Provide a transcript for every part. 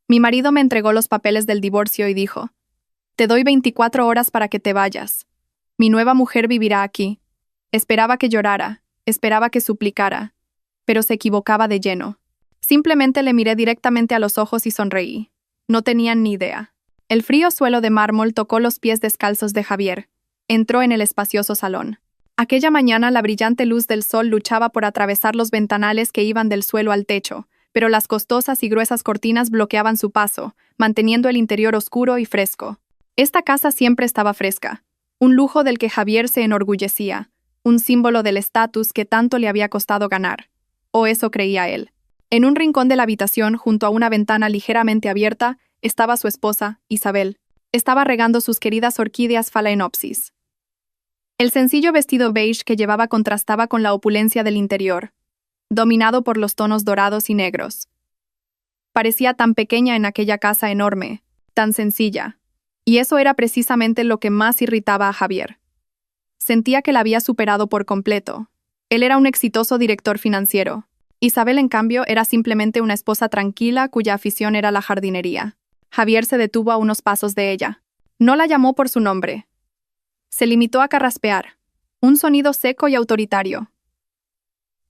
Mi marido me entregó los papeles del divorcio y dijo: «Te doy 24 horas para que te vayas. Mi nueva mujer vivirá aquí». Esperaba que llorara, esperaba que suplicara, pero se equivocaba de lleno. Simplemente le miré directamente a los ojos y sonreí. No tenían ni idea. El frío suelo de mármol tocó los pies descalzos de Javier. Entró en el espacioso salón. Aquella mañana la brillante luz del sol luchaba por atravesar los ventanales que iban del suelo al techo, pero las costosas y gruesas cortinas bloqueaban su paso, manteniendo el interior oscuro y fresco. Esta casa siempre estaba fresca, un lujo del que Javier se enorgullecía, un símbolo del estatus que tanto le había costado ganar. O eso creía él. En un rincón de la habitación, junto a una ventana ligeramente abierta, estaba su esposa, Isabel. Estaba regando sus queridas orquídeas Phalaenopsis. El sencillo vestido beige que llevaba contrastaba con la opulencia del interior, dominado por los tonos dorados y negros. Parecía tan pequeña en aquella casa enorme, tan sencilla, y eso era precisamente lo que más irritaba a Javier. Sentía que la había superado por completo. Él era un exitoso director financiero. Isabel, en cambio, era simplemente una esposa tranquila cuya afición era la jardinería. Javier se detuvo a unos pasos de ella. No la llamó por su nombre. Se limitó a carraspear, un sonido seco y autoritario.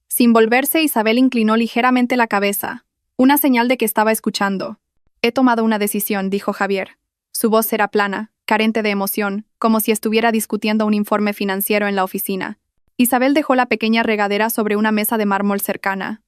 Sin volverse, Isabel inclinó ligeramente la cabeza, una señal de que estaba escuchando. «He tomado una decisión», dijo Javier. Su voz era plana, carente de emoción, como si estuviera discutiendo un informe financiero en la oficina. Isabel dejó la pequeña regadera sobre una mesa de mármol cercana.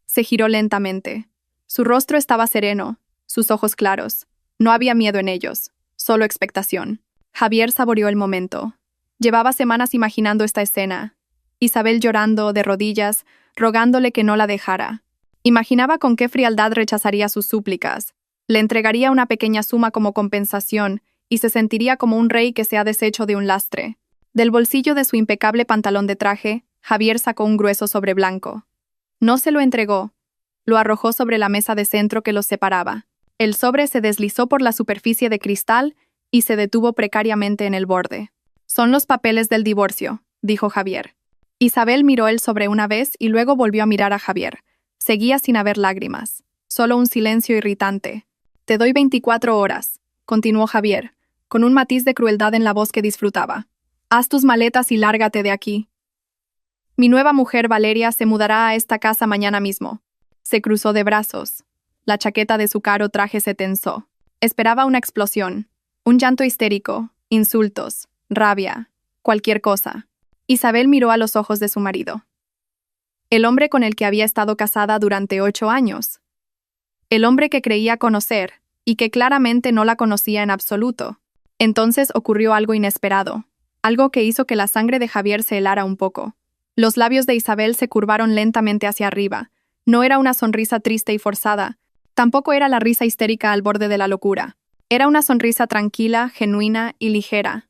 Se giró lentamente. Su rostro estaba sereno, sus ojos claros. No había miedo en ellos, solo expectación. Javier saboreó el momento. Llevaba semanas imaginando esta escena. Isabel llorando, de rodillas, rogándole que no la dejara. Imaginaba con qué frialdad rechazaría sus súplicas. Le entregaría una pequeña suma como compensación y se sentiría como un rey que se ha deshecho de un lastre. Del bolsillo de su impecable pantalón de traje, Javier sacó un grueso sobre blanco. No se lo entregó. Lo arrojó sobre la mesa de centro que los separaba. El sobre se deslizó por la superficie de cristal y se detuvo precariamente en el borde. «Son los papeles del divorcio», dijo Javier. Isabel miró el sobre una vez y luego volvió a mirar a Javier. Seguía sin haber lágrimas, solo un silencio irritante. «Te doy 24 horas», continuó Javier, con un matiz de crueldad en la voz que disfrutaba. «Haz tus maletas y lárgate de aquí. Mi nueva mujer, Valeria, se mudará a esta casa mañana mismo». Se cruzó de brazos. La chaqueta de su caro traje se tensó. Esperaba una explosión, un llanto histérico, insultos, rabia, cualquier cosa. Isabel miró a los ojos de su marido. El hombre con el que había estado casada durante 8 años. El hombre que creía conocer, y que claramente no la conocía en absoluto. Entonces ocurrió algo inesperado, algo que hizo que la sangre de Javier se helara un poco. Los labios de Isabel se curvaron lentamente hacia arriba. No era una sonrisa triste y forzada, tampoco era la risa histérica al borde de la locura. Era una sonrisa tranquila, genuina y ligera.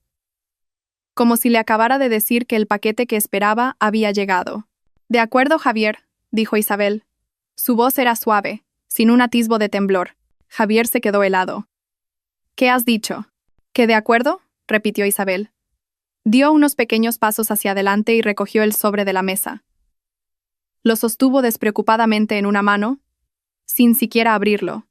Como si le acabara de decir que el paquete que esperaba había llegado. «De acuerdo, Javier», dijo Isabel. Su voz era suave, sin un atisbo de temblor. Javier se quedó helado. «¿Qué has dicho?» «¿Que de acuerdo?», repitió Isabel. Dio unos pequeños pasos hacia adelante y recogió el sobre de la mesa. Lo sostuvo despreocupadamente en una mano, sin siquiera abrirlo.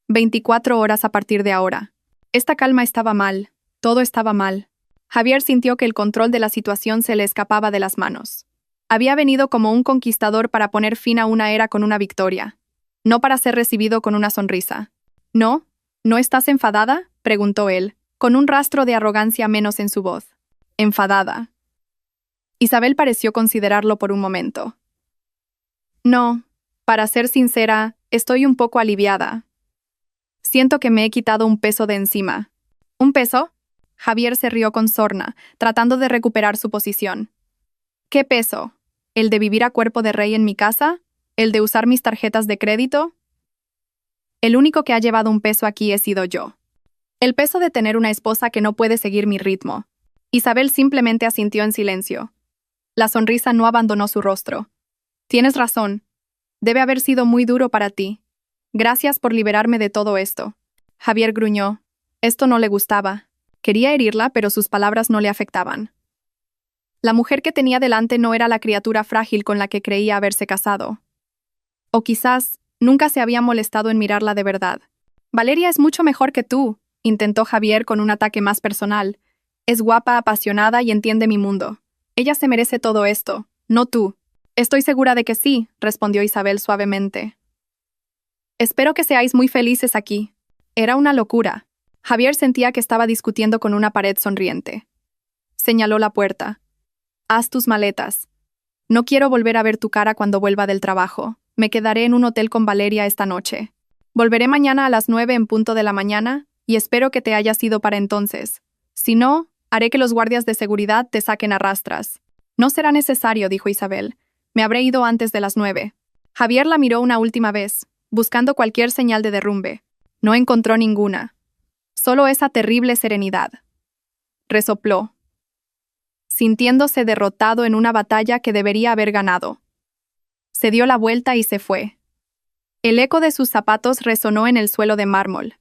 24 horas a partir de ahora. Esta calma estaba mal, todo estaba mal. Javier sintió que el control de la situación se le escapaba de las manos. Había venido como un conquistador para poner fin a una era con una victoria, no para ser recibido con una sonrisa. «¿No? ¿No estás enfadada?», preguntó él, con un rastro de arrogancia menos en su voz. «¿Enfadada?». Isabel pareció considerarlo por un momento. «No, para ser sincera, estoy un poco aliviada. Siento que me he quitado un peso de encima». «¿Un peso?». Javier se rió con sorna, tratando de recuperar su posición. «¿Qué peso? ¿El de vivir a cuerpo de rey en mi casa? ¿El de usar mis tarjetas de crédito?». «El único que ha llevado un peso aquí he sido yo. El peso de tener una esposa que no puede seguir mi ritmo». Isabel simplemente asintió en silencio. La sonrisa no abandonó su rostro. «Tienes razón. Debe haber sido muy duro para ti. Gracias por liberarme de todo esto». Javier gruñó. Esto no le gustaba. Quería herirla, pero sus palabras no le afectaban. La mujer que tenía delante no era la criatura frágil con la que creía haberse casado. O quizás Nunca se había molestado en mirarla de verdad. Valeria es mucho mejor que tú, intentó Javier con un ataque más personal. Es guapa, apasionada y entiende mi mundo. Ella se merece todo esto, no tú. Estoy segura de que sí, respondió Isabel suavemente. Espero que seáis muy felices aquí. Era una locura. Javier sentía que estaba discutiendo con una pared sonriente. Señaló la puerta. Haz tus maletas. No quiero volver a ver tu cara cuando vuelva del trabajo. Me quedaré en un hotel con Valeria esta noche. Volveré mañana a las 9 en punto de la mañana y espero que te hayas ido para entonces. Si no, haré que los guardias de seguridad te saquen a rastras. No será necesario, dijo Isabel. Me habré ido antes de las 9. Javier la miró una última vez, buscando cualquier señal de derrumbe. No encontró ninguna. Solo esa terrible serenidad. Resopló, sintiéndose derrotado en una batalla que debería haber ganado. Se dio la vuelta y se fue. El eco de sus zapatos resonó en el suelo de mármol.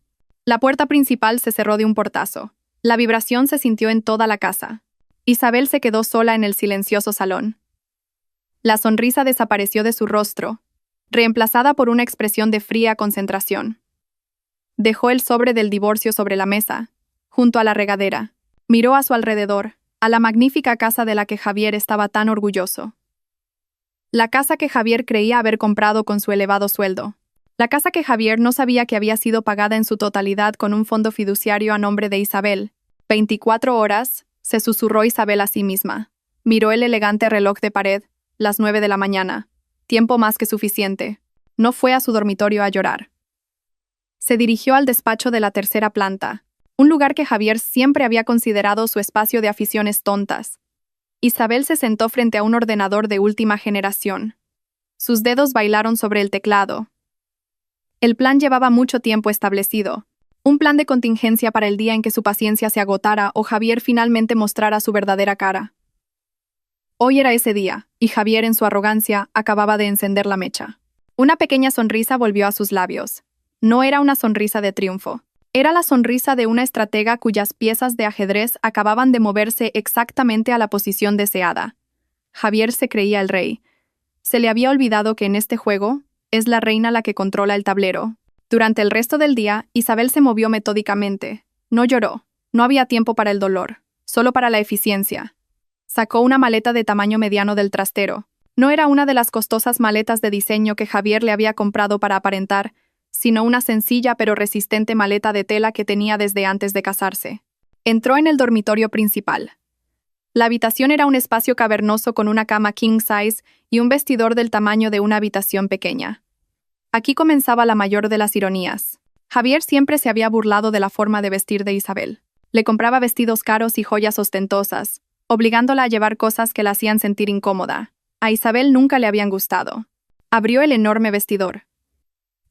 La puerta principal se cerró de un portazo. La vibración se sintió en toda la casa. Isabel se quedó sola en el silencioso salón. La sonrisa desapareció de su rostro, reemplazada por una expresión de fría concentración. Dejó el sobre del divorcio sobre la mesa, junto a la regadera. Miró a su alrededor, a la magnífica casa de la que Javier estaba tan orgulloso. La casa que Javier creía haber comprado con su elevado sueldo. La casa que Javier no sabía que había sido pagada en su totalidad con un fondo fiduciario a nombre de Isabel. 24 horas, se susurró Isabel a sí misma. Miró el elegante reloj de pared, las 9 de la mañana. Tiempo más que suficiente. No fue a su dormitorio a llorar. Se dirigió al despacho de la tercera planta, un lugar que Javier siempre había considerado su espacio de aficiones tontas. Isabel se sentó frente a un ordenador de última generación. Sus dedos bailaron sobre el teclado. El plan llevaba mucho tiempo establecido. Un plan de contingencia para el día en que su paciencia se agotara o Javier finalmente mostrara su verdadera cara. Hoy era ese día, y Javier, en su arrogancia, acababa de encender la mecha. Una pequeña sonrisa volvió a sus labios. No era una sonrisa de triunfo. Era la sonrisa de una estratega cuyas piezas de ajedrez acababan de moverse exactamente a la posición deseada. Javier se creía el rey. Se le había olvidado que en este juego es la reina la que controla el tablero. Durante el resto del día, Isabel se movió metódicamente. No lloró. No había tiempo para el dolor, solo para la eficiencia. Sacó una maleta de tamaño mediano del trastero. No era una de las costosas maletas de diseño que Javier le había comprado para aparentar, sino una sencilla pero resistente maleta de tela que tenía desde antes de casarse. Entró en el dormitorio principal. La habitación era un espacio cavernoso con una cama king size y un vestidor del tamaño de una habitación pequeña. Aquí comenzaba la mayor de las ironías. Javier siempre se había burlado de la forma de vestir de Isabel. Le compraba vestidos caros y joyas ostentosas, obligándola a llevar cosas que la hacían sentir incómoda. A Isabel nunca le habían gustado. Abrió el enorme vestidor.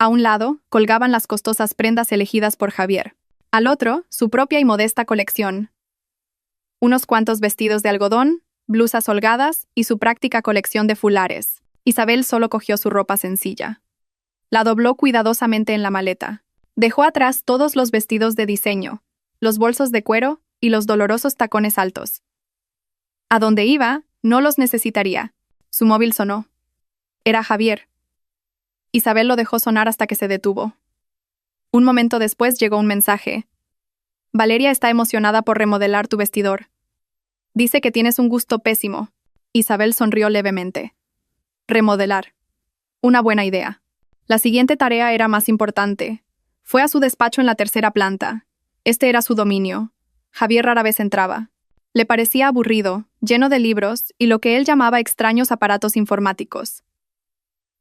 A un lado, colgaban las costosas prendas elegidas por Javier. Al otro, su propia y modesta colección. Unos cuantos vestidos de algodón, blusas holgadas y su práctica colección de fulares. Isabel solo cogió su ropa sencilla. La dobló cuidadosamente en la maleta. Dejó atrás todos los vestidos de diseño, los bolsos de cuero y los dolorosos tacones altos. A donde iba, no los necesitaría. Su móvil sonó. Era Javier. Isabel lo dejó sonar hasta que se detuvo. Un momento después llegó un mensaje. Valeria está emocionada por remodelar tu vestidor. Dice que tienes un gusto pésimo. Isabel sonrió levemente. Remodelar. Una buena idea. La siguiente tarea era más importante. Fue a su despacho en la tercera planta. Este era su dominio. Javier rara vez entraba. Le parecía aburrido, lleno de libros y lo que él llamaba extraños aparatos informáticos.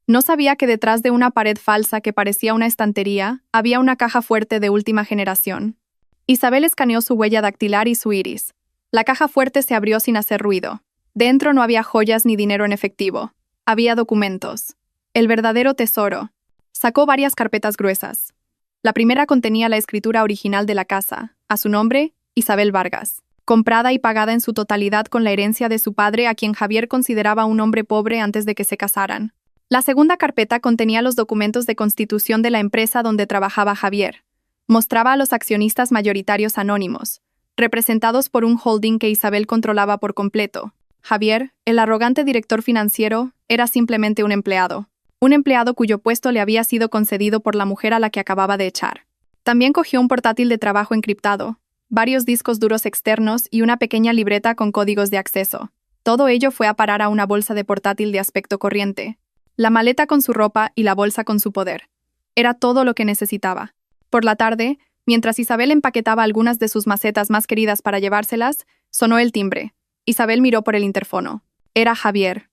No sabía que detrás de una pared falsa que parecía una estantería, había una caja fuerte de última generación. Isabel escaneó su huella dactilar y su iris. La caja fuerte se abrió sin hacer ruido. Dentro no había joyas ni dinero en efectivo. Había documentos. El verdadero tesoro. Sacó varias carpetas gruesas. La primera contenía la escritura original de la casa, a su nombre, Isabel Vargas, comprada y pagada en su totalidad con la herencia de su padre, a quien Javier consideraba un hombre pobre antes de que se casaran. La segunda carpeta contenía los documentos de constitución de la empresa donde trabajaba Javier. Mostraba a los accionistas mayoritarios anónimos, representados por un holding que Isabel controlaba por completo. Javier, el arrogante director financiero, era simplemente un empleado. un empleado cuyo puesto le había sido concedido por la mujer a la que acababa de echar. También cogió un portátil de trabajo encriptado, varios discos duros externos y una pequeña libreta con códigos de acceso. Todo ello fue a parar a una bolsa de portátil de aspecto corriente. La maleta con su ropa y la bolsa con su poder. Era todo lo que necesitaba. Por la tarde, mientras Isabel empaquetaba algunas de sus macetas más queridas para llevárselas, sonó el timbre. Isabel miró por el interfono. Era Javier.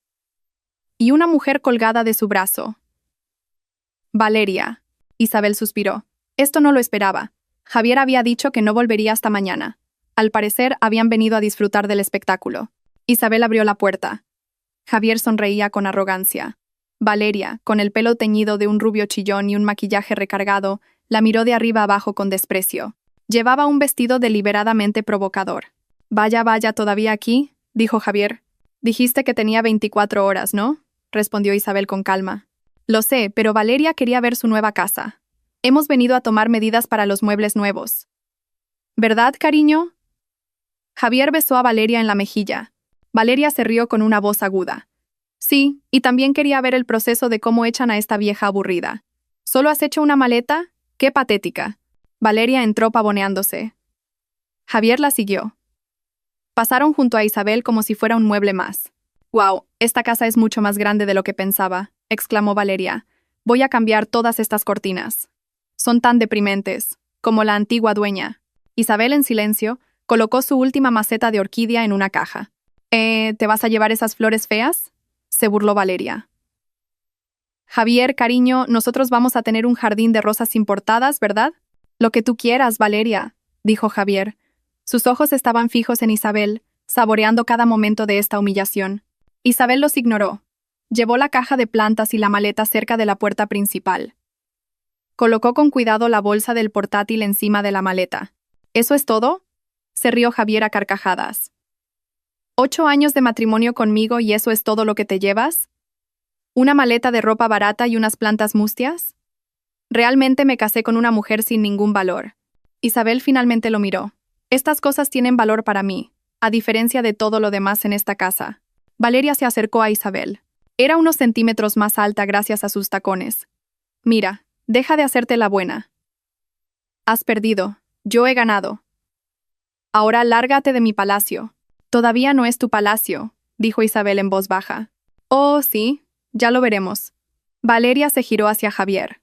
Y una mujer colgada de su brazo. Valeria. Isabel suspiró. Esto no lo esperaba. Javier había dicho que no volvería hasta mañana. Al parecer, habían venido a disfrutar del espectáculo. Isabel abrió la puerta. Javier sonreía con arrogancia. Valeria, con el pelo teñido de un rubio chillón y un maquillaje recargado, la miró de arriba abajo con desprecio. Llevaba un vestido deliberadamente provocador. Vaya, ¿todavía aquí? Dijo Javier. Dijiste que tenía 24 horas, ¿no? Respondió Isabel con calma. Lo sé, pero Valeria quería ver su nueva casa. Hemos venido a tomar medidas para los muebles nuevos. ¿Verdad, cariño? Javier besó a Valeria en la mejilla. Valeria se rió con una voz aguda. Sí, y también quería ver el proceso de cómo echan a esta vieja aburrida. ¿Solo has hecho una maleta? ¡Qué patética! Valeria entró pavoneándose. Javier la siguió. Pasaron junto a Isabel como si fuera un mueble más. «Wow, esta casa es mucho más grande de lo que pensaba», exclamó Valeria. «Voy a cambiar todas estas cortinas. Son tan deprimentes, como la antigua dueña». Isabel, en silencio, colocó su última maceta de orquídea en una caja. ¿Te vas a llevar esas flores feas?», se burló Valeria. «Javier, cariño, nosotros vamos a tener un jardín de rosas importadas, ¿verdad?» «Lo que tú quieras, Valeria», dijo Javier. Sus ojos estaban fijos en Isabel, saboreando cada momento de esta humillación. Isabel los ignoró. Llevó la caja de plantas y la maleta cerca de la puerta principal. Colocó con cuidado la bolsa del portátil encima de la maleta. ¿Eso es todo?, se rió Javier a carcajadas. ¿8 años de matrimonio conmigo y eso es todo lo que te llevas? ¿Una maleta de ropa barata y unas plantas mustias? Realmente me casé con una mujer sin ningún valor. Isabel finalmente lo miró. Estas cosas tienen valor para mí, a diferencia de todo lo demás en esta casa. Valeria se acercó a Isabel. Era unos centímetros más alta gracias a sus tacones. Mira, deja de hacerte la buena. Has perdido. Yo he ganado. Ahora lárgate de mi palacio. Todavía no es tu palacio, dijo Isabel en voz baja. Oh, sí, ya lo veremos. Valeria se giró hacia Javier.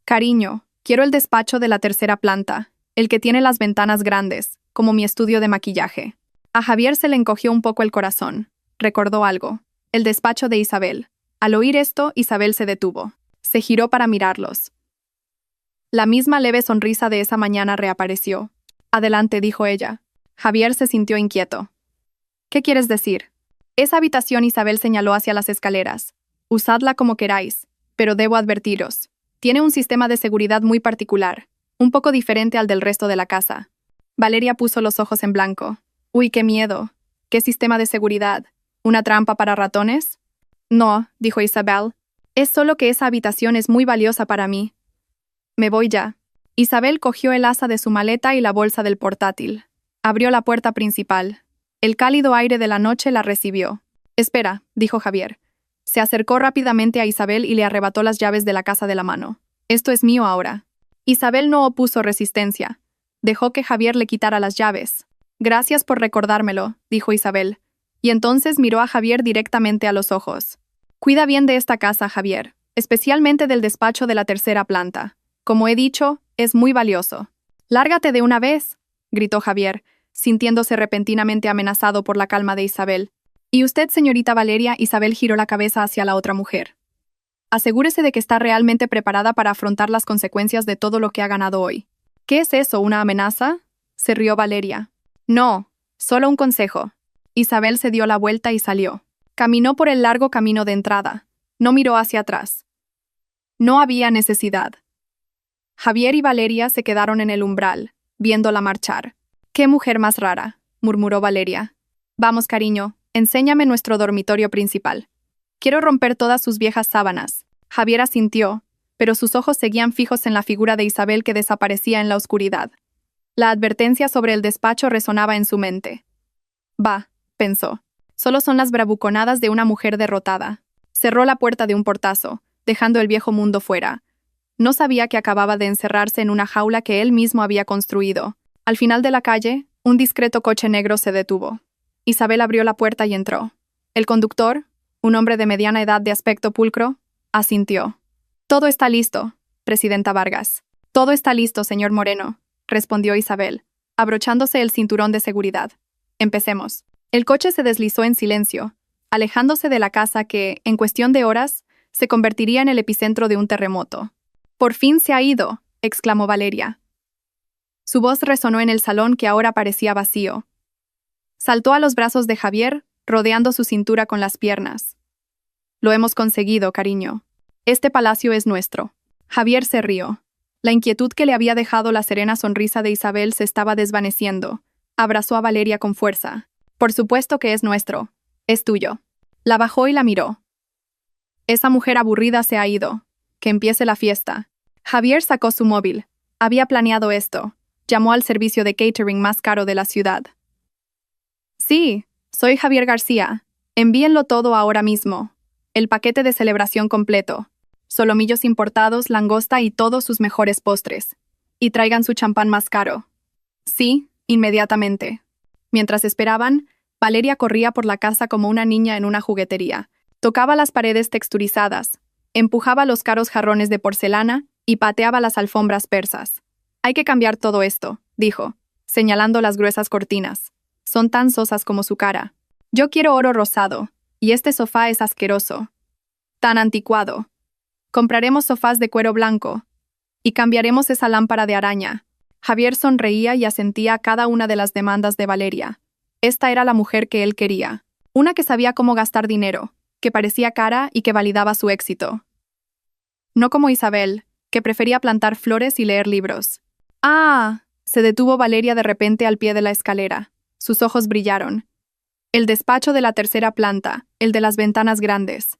Cariño, quiero el despacho de la tercera planta, el que tiene las ventanas grandes, como mi estudio de maquillaje. A Javier se le encogió un poco el corazón. Recordó algo. El despacho de Isabel. Al oír esto, Isabel se detuvo. Se giró para mirarlos. La misma leve sonrisa de esa mañana reapareció. Adelante, dijo ella. Javier se sintió inquieto. ¿Qué quieres decir? Esa habitación, Isabel señaló hacia las escaleras. Usadla como queráis, pero debo advertiros. Tiene un sistema de seguridad muy particular, un poco diferente al del resto de la casa. Valeria puso los ojos en blanco. Uy, qué miedo. ¿Qué sistema de seguridad? ¿Una trampa para ratones? No, dijo Isabel. Es solo que esa habitación es muy valiosa para mí. Me voy ya. Isabel cogió el asa de su maleta y la bolsa del portátil. Abrió la puerta principal. El cálido aire de la noche la recibió. Espera, dijo Javier. Se acercó rápidamente a Isabel y le arrebató las llaves de la casa de la mano. Esto es mío ahora. Isabel no opuso resistencia. Dejó que Javier le quitara las llaves. Gracias por recordármelo, dijo Isabel. Y entonces miró a Javier directamente a los ojos. Cuida bien de esta casa, Javier, especialmente del despacho de la tercera planta. Como he dicho, es muy valioso. Lárgate de una vez, gritó Javier, sintiéndose repentinamente amenazado por la calma de Isabel. ¿Y usted, señorita Valeria? Isabel giró la cabeza hacia la otra mujer. Asegúrese de que está realmente preparada para afrontar las consecuencias de todo lo que ha ganado hoy. ¿Qué es eso, una amenaza?, se rió Valeria. No, solo un consejo. Isabel se dio la vuelta y salió. Caminó por el largo camino de entrada. No miró hacia atrás. No había necesidad. Javier y Valeria se quedaron en el umbral, viéndola marchar. «Qué mujer más rara», murmuró Valeria. «Vamos, cariño, enséñame nuestro dormitorio principal. Quiero romper todas sus viejas sábanas». Javier asintió, pero sus ojos seguían fijos en la figura de Isabel que desaparecía en la oscuridad. La advertencia sobre el despacho resonaba en su mente. «Bah», pensó, «solo son las bravuconadas de una mujer derrotada». Cerró la puerta de un portazo, dejando el viejo mundo fuera. No sabía que acababa de encerrarse en una jaula que él mismo había construido. Al final de la calle, un discreto coche negro se detuvo. Isabel abrió la puerta y entró. El conductor, un hombre de mediana edad de aspecto pulcro, asintió. «Todo está listo, Presidenta Vargas». «Todo está listo, señor Moreno», respondió Isabel, abrochándose el cinturón de seguridad. «Empecemos». El coche se deslizó en silencio, alejándose de la casa que, en cuestión de horas, se convertiría en el epicentro de un terremoto. «Por fin se ha ido», exclamó Valeria. Su voz resonó en el salón que ahora parecía vacío. Saltó a los brazos de Javier, rodeando su cintura con las piernas. «Lo hemos conseguido, cariño. Este palacio es nuestro». Javier se rió. La inquietud que le había dejado la serena sonrisa de Isabel se estaba desvaneciendo. Abrazó a Valeria con fuerza. «Por supuesto que es nuestro. Es tuyo». La bajó y la miró. «Esa mujer aburrida se ha ido. Que empiece la fiesta». Javier sacó su móvil. Había planeado esto. Llamó al servicio de catering más caro de la ciudad. «Sí, soy Javier García. Envíenlo todo ahora mismo. El paquete de celebración completo. Solomillos importados, langosta y todos sus mejores postres. Y traigan su champán más caro». «Sí, inmediatamente». Mientras esperaban, Valeria corría por la casa como una niña en una juguetería. Tocaba las paredes texturizadas, empujaba los caros jarrones de porcelana y pateaba las alfombras persas. «Hay que cambiar todo esto», dijo, señalando las gruesas cortinas. «Son tan sosas como su cara. Yo quiero oro rosado, y este sofá es asqueroso. Tan anticuado. Compraremos sofás de cuero blanco, y cambiaremos esa lámpara de araña». Javier sonreía y asentía a cada una de las demandas de Valeria. Esta era la mujer que él quería. Una que sabía cómo gastar dinero, que parecía cara y que validaba su éxito. No como Isabel, que prefería plantar flores y leer libros. «¡Ah!», se detuvo Valeria de repente al pie de la escalera. Sus ojos brillaron. «El despacho de la tercera planta, el de las ventanas grandes.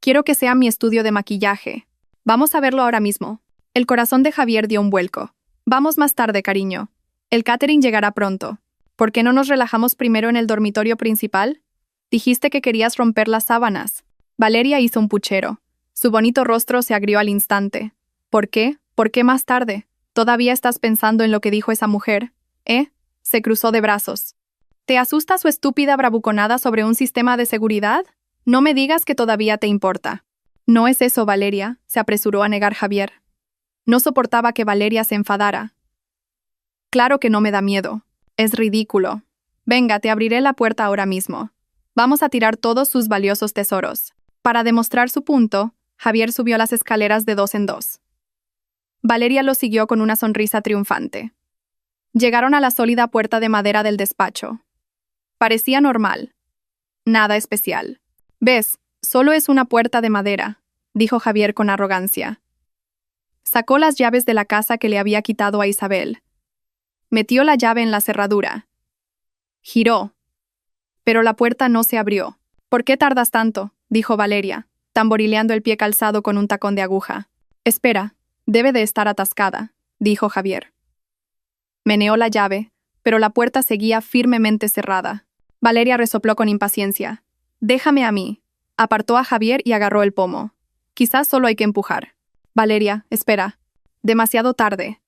Quiero que sea mi estudio de maquillaje. Vamos a verlo ahora mismo». El corazón de Javier dio un vuelco. «Vamos más tarde, cariño. El catering llegará pronto. ¿Por qué no nos relajamos primero en el dormitorio principal? Dijiste que querías romper las sábanas». Valeria hizo un puchero. Su bonito rostro se agrió al instante. «¿Por qué? ¿Por qué más tarde? ¿Todavía estás pensando en lo que dijo esa mujer? ¿Eh?». Se cruzó de brazos. «¿Te asusta su estúpida bravuconada sobre un sistema de seguridad? No me digas que todavía te importa». «No es eso, Valeria», se apresuró a negar Javier. No soportaba que Valeria se enfadara. «Claro que no me da miedo. Es ridículo. Venga, te abriré la puerta ahora mismo. Vamos a tirar todos sus valiosos tesoros». Para demostrar su punto, Javier subió las escaleras de 2 en 2. Valeria lo siguió con una sonrisa triunfante. Llegaron a la sólida puerta de madera del despacho. Parecía normal. Nada especial. «¿Ves? Solo es una puerta de madera», dijo Javier con arrogancia. Sacó las llaves de la casa que le había quitado a Isabel. Metió la llave en la cerradura. Giró. Pero la puerta no se abrió. «¿Por qué tardas tanto?», dijo Valeria, tamborileando el pie calzado con un tacón de aguja. «Espera, debe de estar atascada», dijo Javier. Meneó la llave, pero la puerta seguía firmemente cerrada. Valeria resopló con impaciencia. «Déjame a mí». Apartó a Javier y agarró el pomo. «Quizás solo hay que empujar». «Valeria, espera. Demasiado tarde».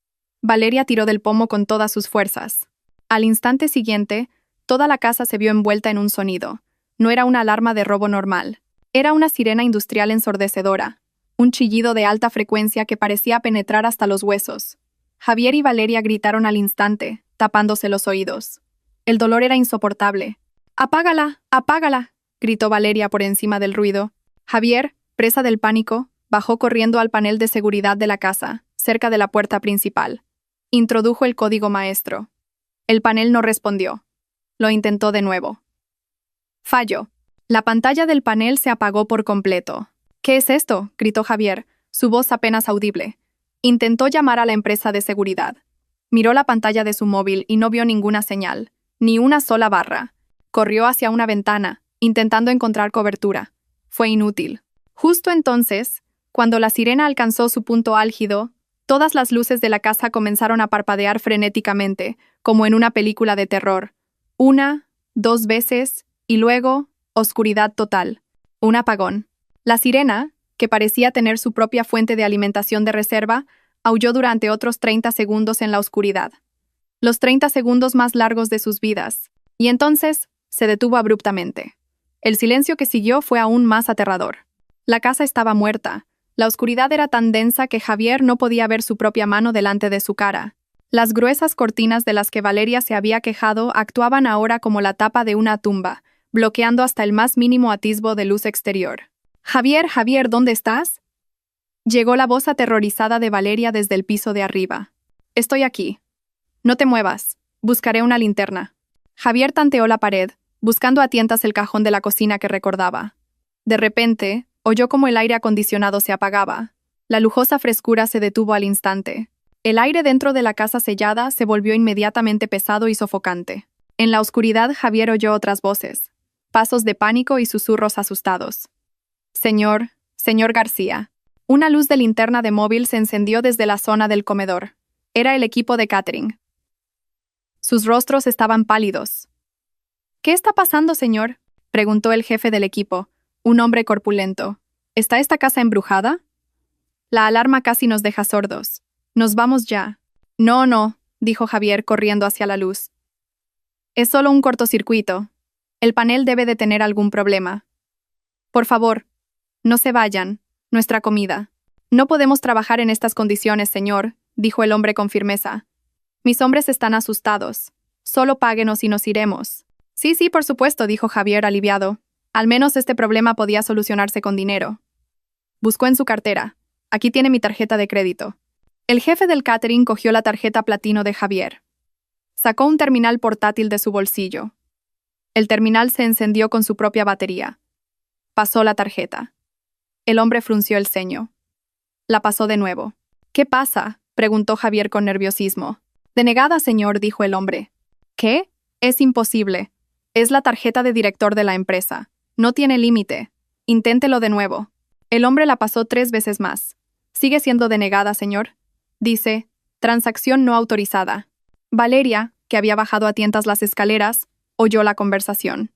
Valeria tiró del pomo con todas sus fuerzas. Al instante siguiente, toda la casa se vio envuelta en un sonido. No era una alarma de robo normal. Era una sirena industrial ensordecedora. Un chillido de alta frecuencia que parecía penetrar hasta los huesos. Javier y Valeria gritaron al instante, tapándose los oídos. El dolor era insoportable. «¡Apágala! ¡Apágala!», gritó Valeria por encima del ruido. Javier, presa del pánico, bajó corriendo al panel de seguridad de la casa, cerca de la puerta principal. Introdujo el código maestro. El panel no respondió. Lo intentó de nuevo. Fallo. La pantalla del panel se apagó por completo. «¿Qué es esto?», gritó Javier, su voz apenas audible. Intentó llamar a la empresa de seguridad. Miró la pantalla de su móvil y no vio ninguna señal, ni una sola barra. Corrió hacia una ventana, intentando encontrar cobertura. Fue inútil. Justo entonces, cuando la sirena alcanzó su punto álgido, todas las luces de la casa comenzaron a parpadear frenéticamente, como en una película de terror. 1, 2 veces, y luego, oscuridad total. Un apagón. La sirena, que parecía tener su propia fuente de alimentación de reserva, aulló durante otros 30 segundos en la oscuridad. Los 30 segundos más largos de sus vidas. Y entonces, se detuvo abruptamente. El silencio que siguió fue aún más aterrador. La casa estaba muerta. La oscuridad era tan densa que Javier no podía ver su propia mano delante de su cara. Las gruesas cortinas de las que Valeria se había quejado actuaban ahora como la tapa de una tumba, bloqueando hasta el más mínimo atisbo de luz exterior. «Javier, Javier, ¿dónde estás?» Llegó la voz aterrorizada de Valeria desde el piso de arriba. «Estoy aquí. No te muevas. Buscaré una linterna». Javier tanteó la pared, buscando a tientas el cajón de la cocina que recordaba. De repente, oyó como el aire acondicionado se apagaba. La lujosa frescura se detuvo al instante. El aire dentro de la casa sellada se volvió inmediatamente pesado y sofocante. En la oscuridad, Javier oyó otras voces. Pasos de pánico y susurros asustados. Señor García». Una luz de linterna de móvil se encendió desde la zona del comedor. Era el equipo de catering. Sus rostros estaban pálidos. «¿Qué está pasando, señor?», preguntó el jefe del equipo, un hombre corpulento. «¿Está esta casa embrujada?» La alarma casi nos deja sordos. «Nos vamos ya». No, dijo Javier corriendo hacia la luz. «Es solo un cortocircuito. El panel debe de tener algún problema. Por favor, no se vayan. Nuestra comida». «No podemos trabajar en estas condiciones, señor», dijo el hombre con firmeza. «Mis hombres están asustados. Solo páguenos y nos iremos». Sí, por supuesto», dijo Javier aliviado. Al menos este problema podía solucionarse con dinero. Buscó en su cartera. «Aquí tiene mi tarjeta de crédito». El jefe del catering cogió la tarjeta platino de Javier. Sacó un terminal portátil de su bolsillo. El terminal se encendió con su propia batería. Pasó la tarjeta. El hombre frunció el ceño. La pasó de nuevo. «¿Qué pasa?», preguntó Javier con nerviosismo. «Denegada, señor», dijo el hombre. «¿Qué? Es imposible. Es la tarjeta de director de la empresa. No tiene límite. Inténtelo de nuevo». El hombre la pasó 3 veces más. «Sigue siendo denegada, señor». Dice, «transacción no autorizada». Valeria, que había bajado a tientas las escaleras, oyó la conversación.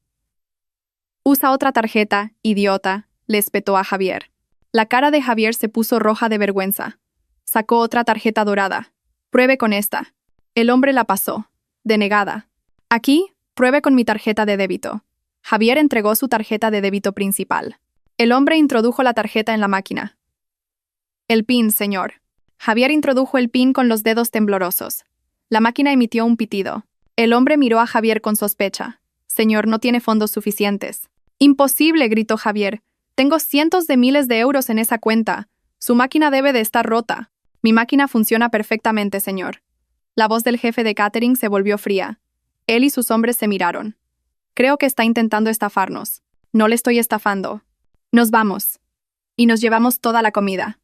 «Usa otra tarjeta, idiota», le espetó a Javier. La cara de Javier se puso roja de vergüenza. Sacó otra tarjeta dorada. «Pruebe con esta». El hombre la pasó. «Denegada». «Aquí, pruebe con mi tarjeta de débito». Javier entregó su tarjeta de débito principal. El hombre introdujo la tarjeta en la máquina. «El PIN, señor». Javier introdujo el PIN con los dedos temblorosos. La máquina emitió un pitido. El hombre miró a Javier con sospecha. «Señor, no tiene fondos suficientes». «Imposible», gritó Javier. «Tengo cientos de miles de euros en esa cuenta. Su máquina debe de estar rota». «Mi máquina funciona perfectamente, señor». La voz del jefe de catering se volvió fría. Él y sus hombres se miraron. «Creo que está intentando estafarnos». «No le estoy estafando. Nos vamos. Y nos llevamos toda la comida».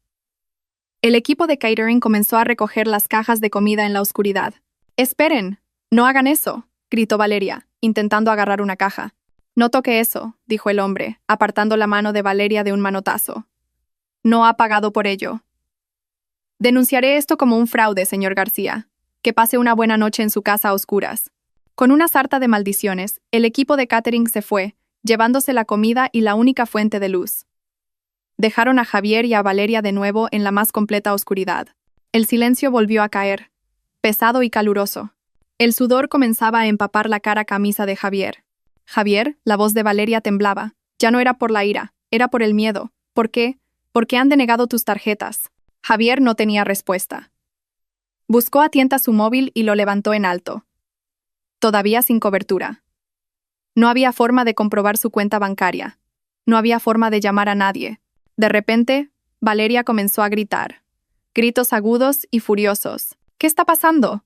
El equipo de catering comenzó a recoger las cajas de comida en la oscuridad. «Esperen, no hagan eso», gritó Valeria, intentando agarrar una caja. «No toque eso», dijo el hombre, apartando la mano de Valeria de un manotazo. «No ha pagado por ello». «Denunciaré esto como un fraude, señor García. Que pase una buena noche en su casa a oscuras». Con una sarta de maldiciones, el equipo de catering se fue, llevándose la comida y la única fuente de luz. Dejaron a Javier y a Valeria de nuevo en la más completa oscuridad. El silencio volvió a caer, pesado y caluroso. El sudor comenzaba a empapar la cara camisa de Javier. «Javier», la voz de Valeria temblaba. Ya no era por la ira, era por el miedo. «¿Por qué? ¿Por qué han denegado tus tarjetas?» Javier no tenía respuesta. Buscó a tientas su móvil y lo levantó en alto. Todavía sin cobertura. No había forma de comprobar su cuenta bancaria. No había forma de llamar a nadie. De repente, Valeria comenzó a gritar. Gritos agudos y furiosos. «¿Qué está pasando?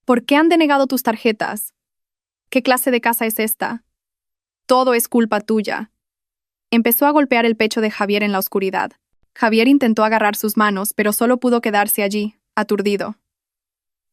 ¿Por qué han denegado tus tarjetas? ¿Qué clase de casa es esta? Todo es culpa tuya». Empezó a golpear el pecho de Javier en la oscuridad. Javier intentó agarrar sus manos, pero solo pudo quedarse allí, aturdido.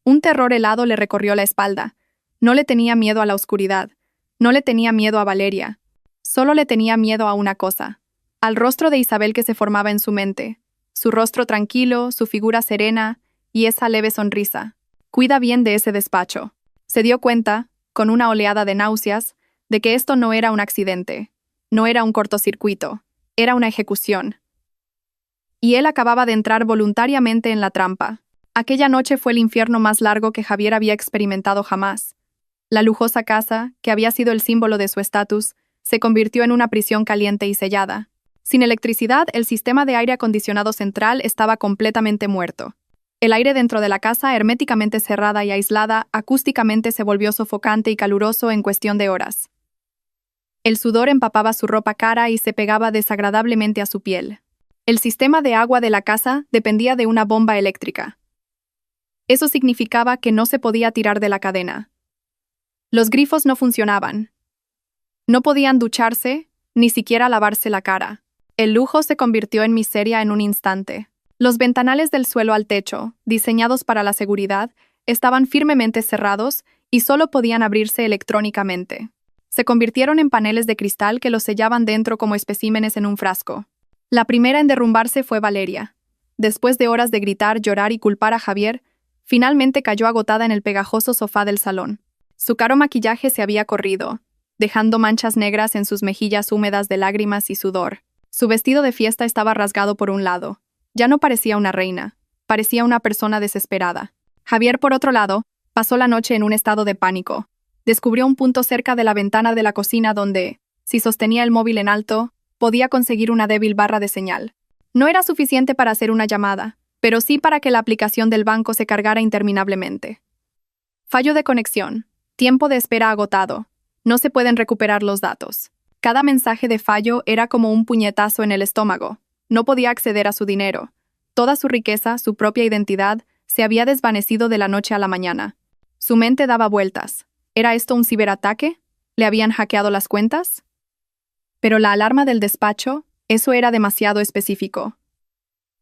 Un terror helado le recorrió la espalda. No le tenía miedo a la oscuridad. No le tenía miedo a Valeria. Solo le tenía miedo a una cosa. Al rostro de Isabel que se formaba en su mente. Su rostro tranquilo, su figura serena y esa leve sonrisa. «Cuida bien de ese despacho». Se dio cuenta, con una oleada de náuseas, de que esto no era un accidente. No era un cortocircuito, era una ejecución. Y él acababa de entrar voluntariamente en la trampa. Aquella noche fue el infierno más largo que Javier había experimentado jamás. La lujosa casa, que había sido el símbolo de su estatus, se convirtió en una prisión caliente y sellada. Sin electricidad, el sistema de aire acondicionado central estaba completamente muerto. El aire dentro de la casa, herméticamente cerrada y aislada, acústicamente se volvió sofocante y caluroso en cuestión de horas. El sudor empapaba su ropa cara y se pegaba desagradablemente a su piel. El sistema de agua de la casa dependía de una bomba eléctrica. Eso significaba que no se podía tirar de la cadena. Los grifos no funcionaban. No podían ducharse, ni siquiera lavarse la cara. El lujo se convirtió en miseria en un instante. Los ventanales del suelo al techo, diseñados para la seguridad, estaban firmemente cerrados y solo podían abrirse electrónicamente. Se convirtieron en paneles de cristal que los sellaban dentro como especímenes en un frasco. La primera en derrumbarse fue Valeria. Después de horas de gritar, llorar y culpar a Javier, finalmente cayó agotada en el pegajoso sofá del salón. Su caro maquillaje se había corrido, dejando manchas negras en sus mejillas húmedas de lágrimas y sudor. Su vestido de fiesta estaba rasgado por un lado. Ya no parecía una reina, parecía una persona desesperada. Javier, por otro lado, pasó la noche en un estado de pánico. Descubrió un punto cerca de la ventana de la cocina donde, si sostenía el móvil en alto, podía conseguir una débil barra de señal. No era suficiente para hacer una llamada, pero sí para que la aplicación del banco se cargara interminablemente. Fallo de conexión. Tiempo de espera agotado. No se pueden recuperar los datos. Cada mensaje de fallo era como un puñetazo en el estómago. No podía acceder a su dinero. Toda su riqueza, su propia identidad, se había desvanecido de la noche a la mañana. Su mente daba vueltas. ¿Era esto un ciberataque? ¿Le habían hackeado las cuentas? Pero la alarma del despacho, eso era demasiado específico.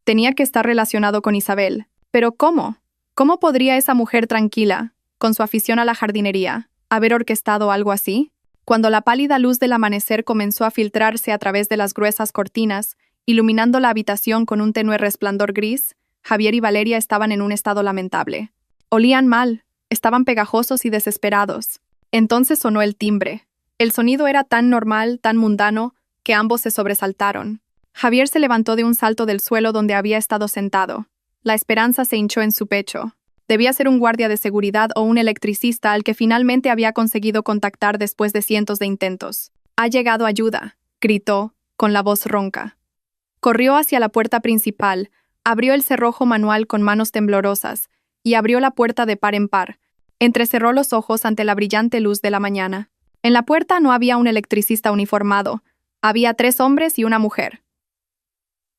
Tenía que estar relacionado con Isabel. ¿Pero cómo? ¿Cómo podría esa mujer tranquila, con su afición a la jardinería, haber orquestado algo así? Cuando la pálida luz del amanecer comenzó a filtrarse a través de las gruesas cortinas, iluminando la habitación con un tenue resplandor gris, Javier y Valeria estaban en un estado lamentable. Olían mal, estaban pegajosos y desesperados. Entonces sonó el timbre. El sonido era tan normal, tan mundano, que ambos se sobresaltaron. Javier se levantó de un salto del suelo donde había estado sentado. La esperanza se hinchó en su pecho. Debía ser un guardia de seguridad o un electricista al que finalmente había conseguido contactar después de cientos de intentos. «Ha llegado ayuda», gritó, con la voz ronca. Corrió hacia la puerta principal, abrió el cerrojo manual con manos temblorosas y abrió la puerta de par en par. Entrecerró los ojos ante la brillante luz de la mañana. En la puerta no había un electricista uniformado. Había 3 hombres y una mujer.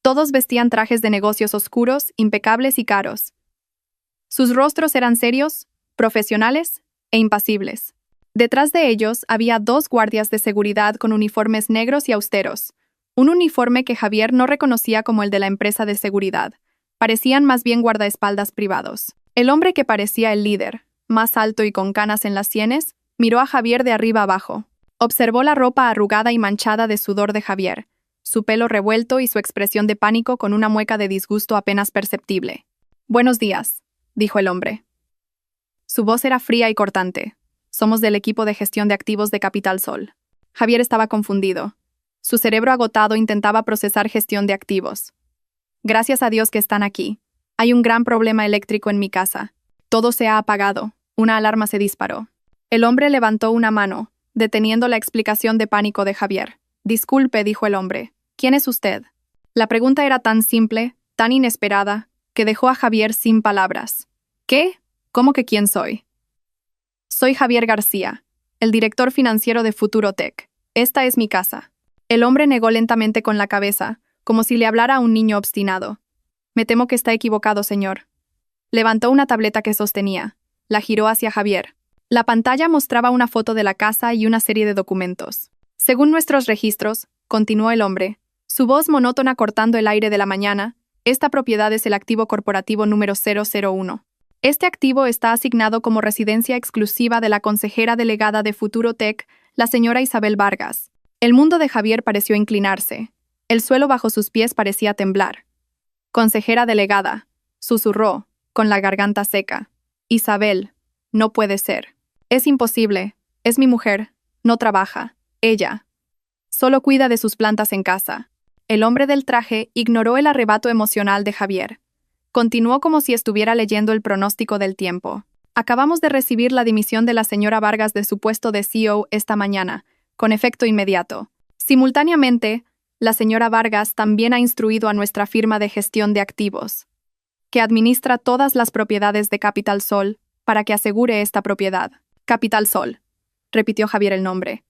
Todos vestían trajes de negocios oscuros, impecables y caros. Sus rostros eran serios, profesionales e impasibles. Detrás de ellos había 2 guardias de seguridad con uniformes negros y austeros. Un uniforme que Javier no reconocía como el de la empresa de seguridad. Parecían más bien guardaespaldas privados. El hombre que parecía el líder, más alto y con canas en las sienes, miró a Javier de arriba abajo. Observó la ropa arrugada y manchada de sudor de Javier, su pelo revuelto y su expresión de pánico con una mueca de disgusto apenas perceptible. «Buenos días», dijo el hombre. Su voz era fría y cortante. «Somos del equipo de gestión de activos de Capital Sol». Javier estaba confundido. Su cerebro agotado intentaba procesar gestión de activos. «Gracias a Dios que están aquí. Hay un gran problema eléctrico en mi casa. Todo se ha apagado. Una alarma se disparó». El hombre levantó una mano, deteniendo la explicación de pánico de Javier. «Disculpe», dijo el hombre. «¿Quién es usted?» La pregunta era tan simple, tan inesperada, que dejó a Javier sin palabras. «¿Qué? ¿Cómo que quién soy?» «Soy Javier García, el director financiero de Futurotech. Esta es mi casa». El hombre negó lentamente con la cabeza, como si le hablara a un niño obstinado. «Me temo que está equivocado, señor». Levantó una tableta que sostenía. La giró hacia Javier. La pantalla mostraba una foto de la casa y una serie de documentos. «Según nuestros registros», continuó el hombre, su voz monótona cortando el aire de la mañana, esta propiedad es el activo corporativo número 001. Este activo está asignado como residencia exclusiva de la consejera delegada de Futurotech, la señora Isabel Vargas. El mundo de Javier pareció inclinarse. El suelo bajo sus pies parecía temblar. «Consejera delegada», susurró, con la garganta seca. «Isabel, no puede ser. Es imposible. Es mi mujer. No trabaja. Ella». Solo cuida de sus plantas en casa. El hombre del traje ignoró el arrebato emocional de Javier. Continuó como si estuviera leyendo el pronóstico del tiempo. Acabamos de recibir la dimisión de la señora Vargas de su puesto de CEO esta mañana, con efecto inmediato. Simultáneamente, la señora Vargas también ha instruido a nuestra firma de gestión de activos, que administra todas las propiedades de Capital Sol, para que asegure esta propiedad. Capital Sol, repitió Javier el nombre.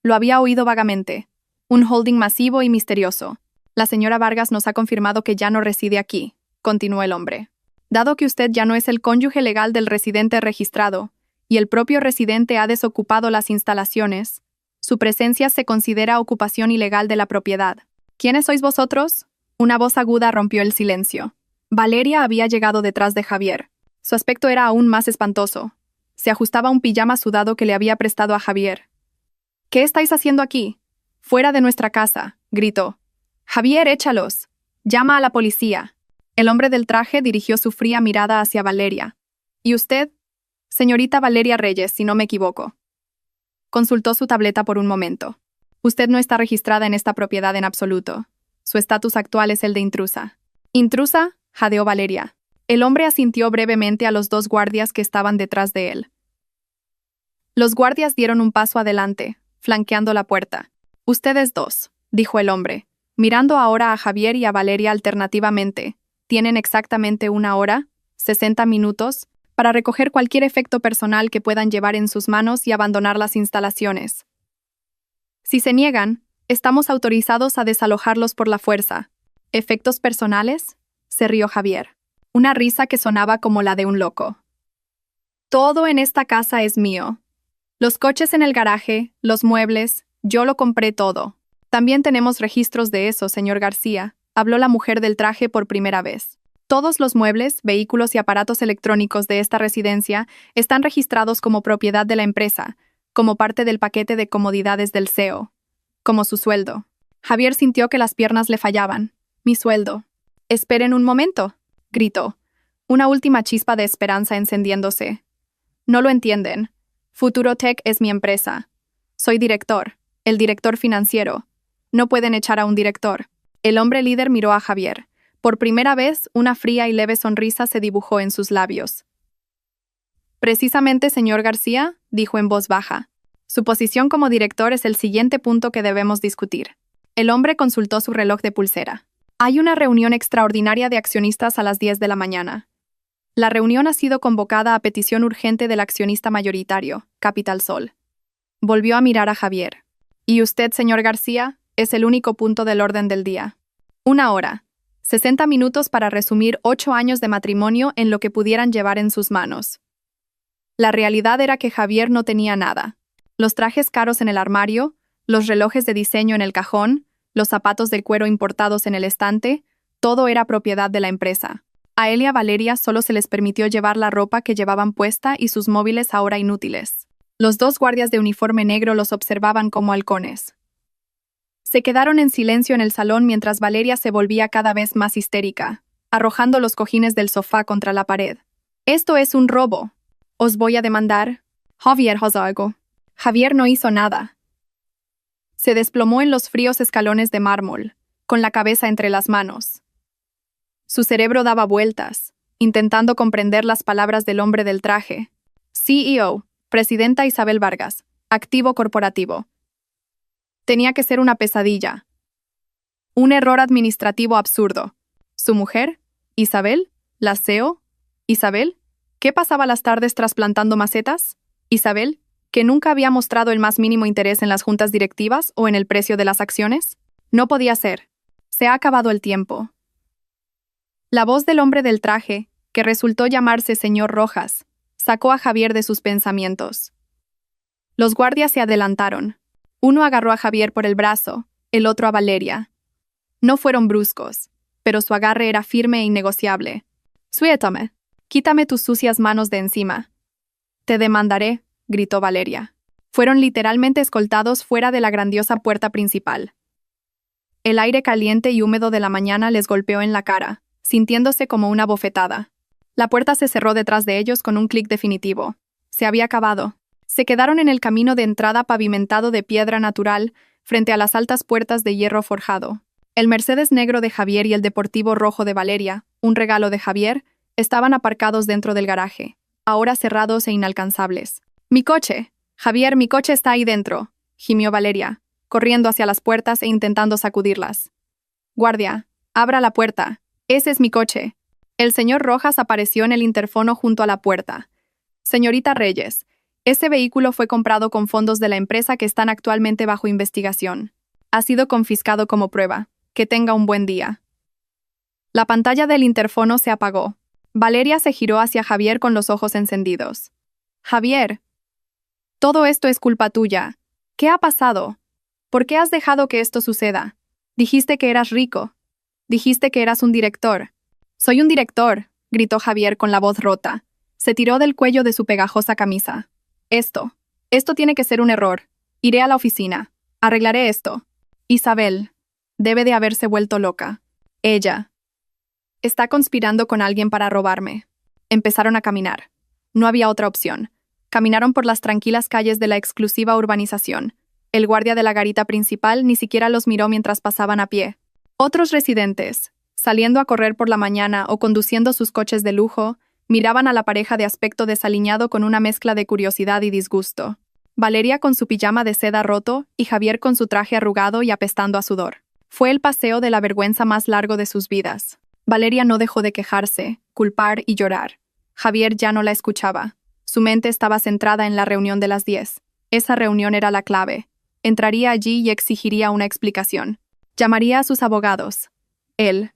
Lo había oído vagamente. Un holding masivo y misterioso. La señora Vargas nos ha confirmado que ya no reside aquí, continuó el hombre. Dado que usted ya no es el cónyuge legal del residente registrado, y el propio residente ha desocupado las instalaciones, su presencia se considera ocupación ilegal de la propiedad. ¿Quiénes sois vosotros? Una voz aguda rompió el silencio. Valeria había llegado detrás de Javier. Su aspecto era aún más espantoso. Se ajustaba un pijama sudado que le había prestado a Javier. ¿Qué estáis haciendo aquí? Fuera de nuestra casa, gritó. Javier, échalos. Llama a la policía. El hombre del traje dirigió su fría mirada hacia Valeria. ¿Y usted? Señorita Valeria Reyes, si no me equivoco. Consultó su tableta por un momento. Usted no está registrada en esta propiedad en absoluto. Su estatus actual es el de intrusa. ¿Intrusa? Jadeó Valeria. El hombre asintió brevemente a los dos guardias que estaban detrás de él. Los guardias dieron un paso adelante, flanqueando la puerta. Ustedes dos, dijo el hombre, mirando ahora a Javier y a Valeria alternativamente. Tienen exactamente 1 hora, 60 minutos, para recoger cualquier efecto personal que puedan llevar en sus manos y abandonar las instalaciones. Si se niegan, estamos autorizados a desalojarlos por la fuerza. ¿Efectos personales? Se rió Javier. Una risa que sonaba como la de un loco. Todo en esta casa es mío. Los coches en el garaje, los muebles, yo lo compré todo. También tenemos registros de eso, señor García, habló la mujer del traje por primera vez. Todos los muebles, vehículos y aparatos electrónicos de esta residencia están registrados como propiedad de la empresa, como parte del paquete de comodidades del CEO, como su sueldo. Javier sintió que las piernas le fallaban. Mi sueldo. Esperen un momento, gritó, una última chispa de esperanza encendiéndose. No lo entienden. Futurotech es mi empresa. Soy director, el director financiero. No pueden echar a un director. El hombre líder miró a Javier. Por primera vez, una fría y leve sonrisa se dibujó en sus labios. Precisamente, señor García, dijo en voz baja. Su posición como director es el siguiente punto que debemos discutir. El hombre consultó su reloj de pulsera. Hay una reunión extraordinaria de accionistas a las 10 de la mañana. La reunión ha sido convocada a petición urgente del accionista mayoritario, Capital Sol. Volvió a mirar a Javier. Y usted, señor García, es el único punto del orden del día. 1 hora. 60 minutos para resumir 8 años de matrimonio en lo que pudieran llevar en sus manos. La realidad era que Javier no tenía nada. Los trajes caros en el armario, los relojes de diseño en el cajón, los zapatos de cuero importados en el estante, todo era propiedad de la empresa. A él y a Valeria solo se les permitió llevar la ropa que llevaban puesta y sus móviles ahora inútiles. Los dos guardias de uniforme negro los observaban como halcones. Se quedaron en silencio en el salón mientras Valeria se volvía cada vez más histérica, arrojando los cojines del sofá contra la pared. «Esto es un robo. Os voy a demandar. Javier hizo algo». Javier no hizo nada. Se desplomó en los fríos escalones de mármol, con la cabeza entre las manos. Su cerebro daba vueltas, intentando comprender las palabras del hombre del traje. CEO, Presidenta Isabel Vargas, activo corporativo. Tenía que ser una pesadilla. Un error administrativo absurdo. ¿Su mujer? ¿Isabel? ¿La CEO? ¿Isabel? ¿Qué pasaba las tardes trasplantando macetas? ¿Isabel? ¿Que nunca había mostrado el más mínimo interés en las juntas directivas o en el precio de las acciones? No podía ser. Se ha acabado el tiempo. La voz del hombre del traje, que resultó llamarse señor Rojas, sacó a Javier de sus pensamientos. Los guardias se adelantaron. Uno agarró a Javier por el brazo, el otro a Valeria. No fueron bruscos, pero su agarre era firme e innegociable. «Suéltame. Quítame tus sucias manos de encima». «Te demandaré», gritó Valeria. Fueron literalmente escoltados fuera de la grandiosa puerta principal. El aire caliente y húmedo de la mañana les golpeó en la cara, sintiéndose como una bofetada. La puerta se cerró detrás de ellos con un clic definitivo. Se había acabado. Se quedaron en el camino de entrada pavimentado de piedra natural, frente a las altas puertas de hierro forjado. El Mercedes negro de Javier y el deportivo rojo de Valeria, un regalo de Javier, estaban aparcados dentro del garaje, ahora cerrados e inalcanzables. «¡Mi coche! Javier, mi coche está ahí dentro», gimió Valeria, corriendo hacia las puertas e intentando sacudirlas. «Guardia, abra la puerta. Ese es mi coche». El señor Rojas apareció en el interfono junto a la puerta. «Señorita Reyes, ese vehículo fue comprado con fondos de la empresa que están actualmente bajo investigación. Ha sido confiscado como prueba. Que tenga un buen día». La pantalla del interfono se apagó. Valeria se giró hacia Javier con los ojos encendidos. «Javier, todo esto es culpa tuya. ¿Qué ha pasado? ¿Por qué has dejado que esto suceda? Dijiste que eras rico. Dijiste que eras un director». «Soy un director», gritó Javier con la voz rota. Se tiró del cuello de su pegajosa camisa. Esto tiene que ser un error. Iré a la oficina. Arreglaré esto. Isabel debe de haberse vuelto loca. Ella está conspirando con alguien para robarme. Empezaron a caminar. No había otra opción. Caminaron por las tranquilas calles de la exclusiva urbanización. El guardia de la garita principal ni siquiera los miró mientras pasaban a pie. Otros residentes, saliendo a correr por la mañana o conduciendo sus coches de lujo, miraban a la pareja de aspecto desaliñado con una mezcla de curiosidad y disgusto. Valeria con su pijama de seda roto y Javier con su traje arrugado y apestando a sudor. Fue el paseo de la vergüenza más largo de sus vidas. Valeria no dejó de quejarse, culpar y llorar. Javier ya no la escuchaba. Su mente estaba centrada en la reunión de las 10. Esa reunión era la clave. Entraría allí y exigiría una explicación. Llamaría a sus abogados. Él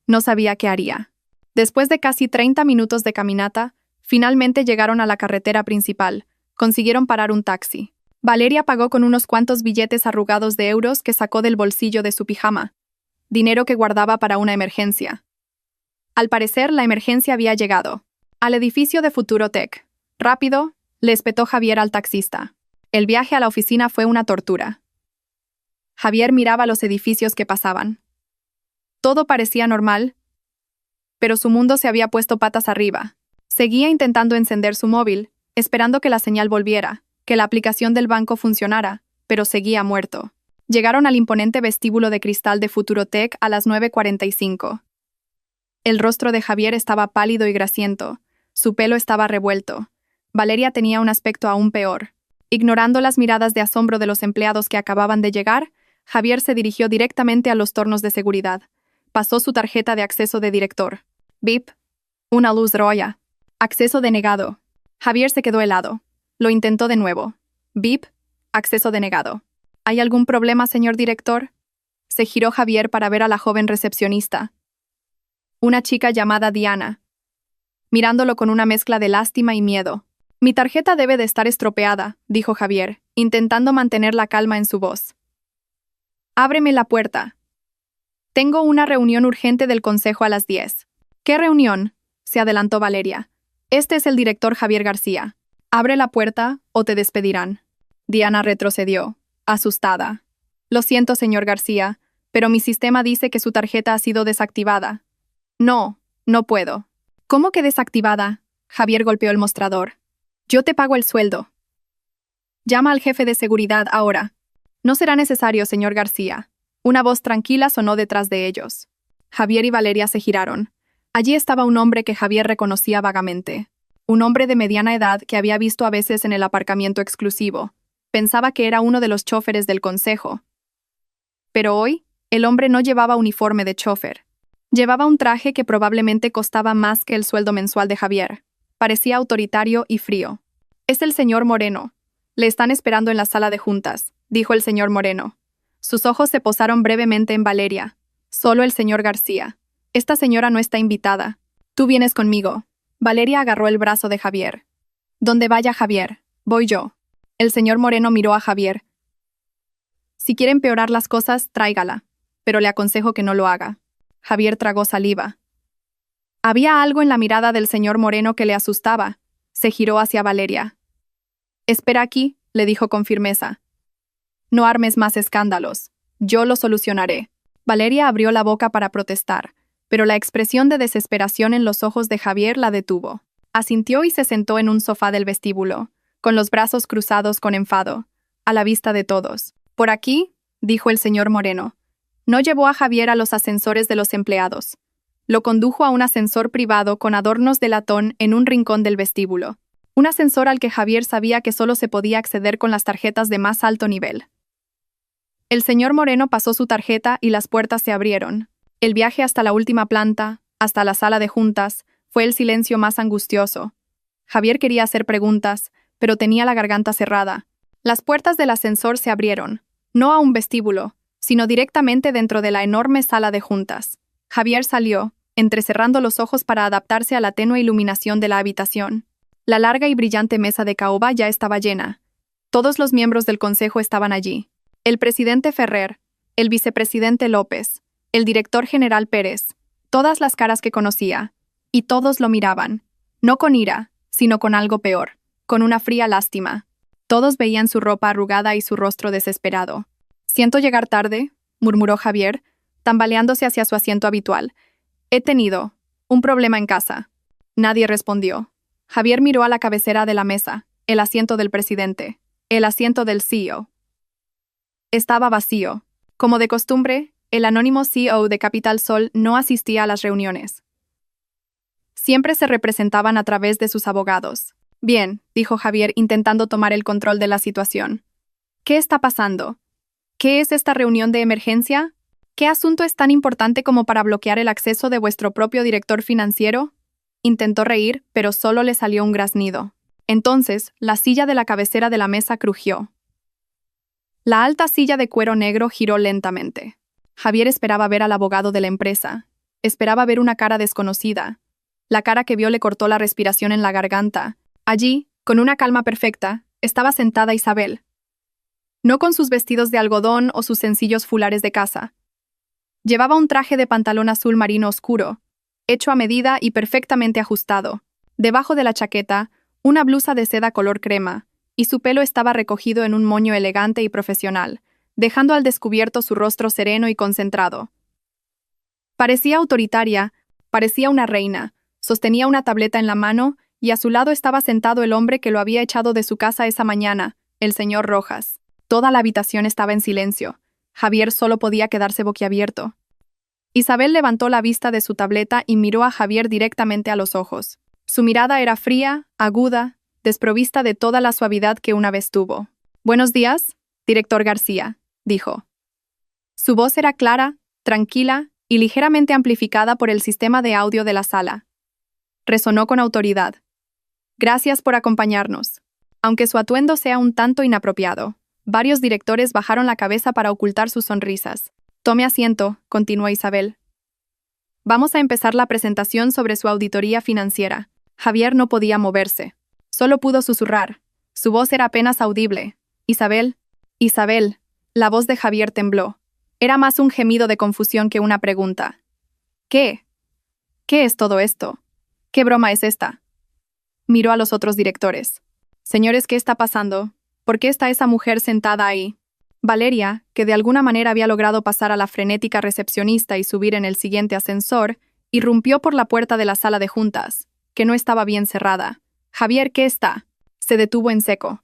no sabía qué haría. Después de casi 30 minutos de caminata, finalmente llegaron a la carretera principal. Consiguieron parar un taxi. Valeria pagó con unos cuantos billetes arrugados de euros que sacó del bolsillo de su pijama. Dinero que guardaba para una emergencia. Al parecer, la emergencia había llegado. Al edificio de Futurotech. «Rápido», le espetó Javier al taxista. El viaje a la oficina fue una tortura. Javier miraba los edificios que pasaban. Todo parecía normal, pero su mundo se había puesto patas arriba. Seguía intentando encender su móvil, esperando que la señal volviera, que la aplicación del banco funcionara, pero seguía muerto. Llegaron al imponente vestíbulo de cristal de Futurotech a las 9:45. El rostro de Javier estaba pálido y grasiento. Su pelo estaba revuelto. Valeria tenía un aspecto aún peor. Ignorando las miradas de asombro de los empleados que acababan de llegar, Javier se dirigió directamente a los tornos de seguridad. Pasó su tarjeta de acceso de director. Bip. Una luz roja. Acceso denegado. Javier se quedó helado. Lo intentó de nuevo. Bip. Acceso denegado. ¿Hay algún problema, señor director? Se giró Javier para ver a la joven recepcionista. Una chica llamada Diana. Mirándolo con una mezcla de lástima y miedo. «Mi tarjeta debe de estar estropeada», dijo Javier, intentando mantener la calma en su voz. «Ábreme la puerta. Tengo una reunión urgente del consejo a las 10. «¿Qué reunión?», se adelantó Valeria. «Este es el director Javier García. Abre la puerta o te despedirán». Diana retrocedió, asustada. «Lo siento, señor García, pero mi sistema dice que su tarjeta ha sido desactivada». «No, no puedo». «¿Cómo que desactivada?», Javier golpeó el mostrador. «Yo te pago el sueldo. Llama al jefe de seguridad ahora». «No será necesario, señor García». Una voz tranquila sonó detrás de ellos. Javier y Valeria se giraron. Allí estaba un hombre que Javier reconocía vagamente. Un hombre de mediana edad que había visto a veces en el aparcamiento exclusivo. Pensaba que era uno de los choferes del consejo. Pero hoy, el hombre no llevaba uniforme de chofer. Llevaba un traje que probablemente costaba más que el sueldo mensual de Javier. Parecía autoritario y frío. «Es el señor Moreno. Le están esperando en la sala de juntas», dijo el señor Moreno. Sus ojos se posaron brevemente en Valeria. «Solo el señor García. Esta señora no está invitada. Tú vienes conmigo». Valeria agarró el brazo de Javier. «Donde vaya Javier, voy yo». El señor Moreno miró a Javier. «Si quiere empeorar las cosas, tráigala, pero le aconsejo que no lo haga». Javier tragó saliva. Había algo en la mirada del señor Moreno que le asustaba. Se giró hacia Valeria. «Espera aquí», le dijo con firmeza. «No armes más escándalos. Yo lo solucionaré». Valeria abrió la boca para protestar, pero la expresión de desesperación en los ojos de Javier la detuvo. Asintió y se sentó en un sofá del vestíbulo, con los brazos cruzados con enfado, a la vista de todos. «Por aquí», dijo el señor Moreno. No llevó a Javier a los ascensores de los empleados. Lo condujo a un ascensor privado con adornos de latón en un rincón del vestíbulo. Un ascensor al que Javier sabía que solo se podía acceder con las tarjetas de más alto nivel. El señor Moreno pasó su tarjeta y las puertas se abrieron. El viaje hasta la última planta, hasta la sala de juntas, fue el silencio más angustioso. Javier quería hacer preguntas, pero tenía la garganta cerrada. Las puertas del ascensor se abrieron, no a un vestíbulo, sino directamente dentro de la enorme sala de juntas. Javier salió, entrecerrando los ojos para adaptarse a la tenue iluminación de la habitación. La larga y brillante mesa de caoba ya estaba llena. Todos los miembros del consejo estaban allí. El presidente Ferrer, el vicepresidente López, el director general Pérez, todas las caras que conocía, y todos lo miraban, no con ira, sino con algo peor, con una fría lástima. Todos veían su ropa arrugada y su rostro desesperado. «Siento llegar tarde», murmuró Javier, tambaleándose hacia su asiento habitual. «He tenido un problema en casa». Nadie respondió. Javier miró a la cabecera de la mesa, el asiento del presidente, el asiento del CEO. Estaba vacío. Como de costumbre, el anónimo CEO de Capital Sol no asistía a las reuniones. Siempre se representaban a través de sus abogados. «Bien», dijo Javier intentando tomar el control de la situación. «¿Qué está pasando? ¿Qué es esta reunión de emergencia? ¿Qué asunto es tan importante como para bloquear el acceso de vuestro propio director financiero?» Intentó reír, pero solo le salió un graznido. Entonces, la silla de la cabecera de la mesa crujió. La alta silla de cuero negro giró lentamente. Javier esperaba ver al abogado de la empresa. Esperaba ver una cara desconocida. La cara que vio le cortó la respiración en la garganta. Allí, con una calma perfecta, estaba sentada Isabel. No con sus vestidos de algodón o sus sencillos fulares de casa. Llevaba un traje de pantalón azul marino oscuro, hecho a medida y perfectamente ajustado. Debajo de la chaqueta, una blusa de seda color crema, y su pelo estaba recogido en un moño elegante y profesional, dejando al descubierto su rostro sereno y concentrado. Parecía autoritaria, parecía una reina, sostenía una tableta en la mano y a su lado estaba sentado el hombre que lo había echado de su casa esa mañana, el señor Rojas. Toda la habitación estaba en silencio. Javier solo podía quedarse boquiabierto. Isabel levantó la vista de su tableta y miró a Javier directamente a los ojos. Su mirada era fría, aguda, desprovista de toda la suavidad que una vez tuvo. «Buenos días, director García», dijo. Su voz era clara, tranquila y ligeramente amplificada por el sistema de audio de la sala. Resonó con autoridad. «Gracias por acompañarnos». Aunque su atuendo sea un tanto inapropiado, varios directores bajaron la cabeza para ocultar sus sonrisas. «Tome asiento», continuó Isabel. «Vamos a empezar la presentación sobre su auditoría financiera». Javier no podía moverse. Solo pudo susurrar. Su voz era apenas audible. «Isabel, Isabel». La voz de Javier tembló. Era más un gemido de confusión que una pregunta. «¿Qué? ¿Qué es todo esto? ¿Qué broma es esta?» Miró a los otros directores. «Señores, ¿qué está pasando? ¿Por qué está esa mujer sentada ahí?» Valeria, que de alguna manera había logrado pasar a la frenética recepcionista y subir en el siguiente ascensor, irrumpió por la puerta de la sala de juntas, que no estaba bien cerrada. «Javier, ¿qué está?» Se detuvo en seco.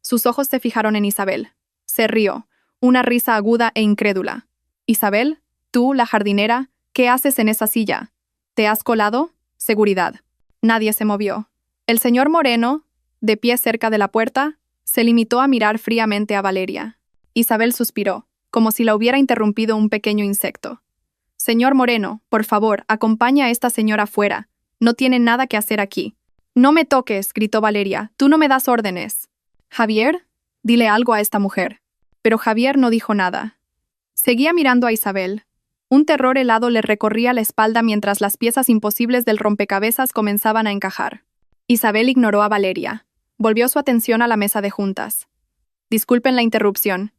Sus ojos se fijaron en Isabel. Se rió, una risa aguda e incrédula. «Isabel, tú, la jardinera, ¿qué haces en esa silla? ¿Te has colado?» «Seguridad». Nadie se movió. El señor Moreno, de pie cerca de la puerta, se limitó a mirar fríamente a Valeria. Isabel suspiró, como si la hubiera interrumpido un pequeño insecto. «Señor Moreno, por favor, acompaña a esta señora fuera. No tiene nada que hacer aquí». «No me toques», gritó Valeria. «Tú no me das órdenes». «Javier, dile algo a esta mujer». Pero Javier no dijo nada. Seguía mirando a Isabel. Un terror helado le recorría la espalda mientras las piezas imposibles del rompecabezas comenzaban a encajar. Isabel ignoró a Valeria. Volvió su atención a la mesa de juntas. «Disculpen la interrupción.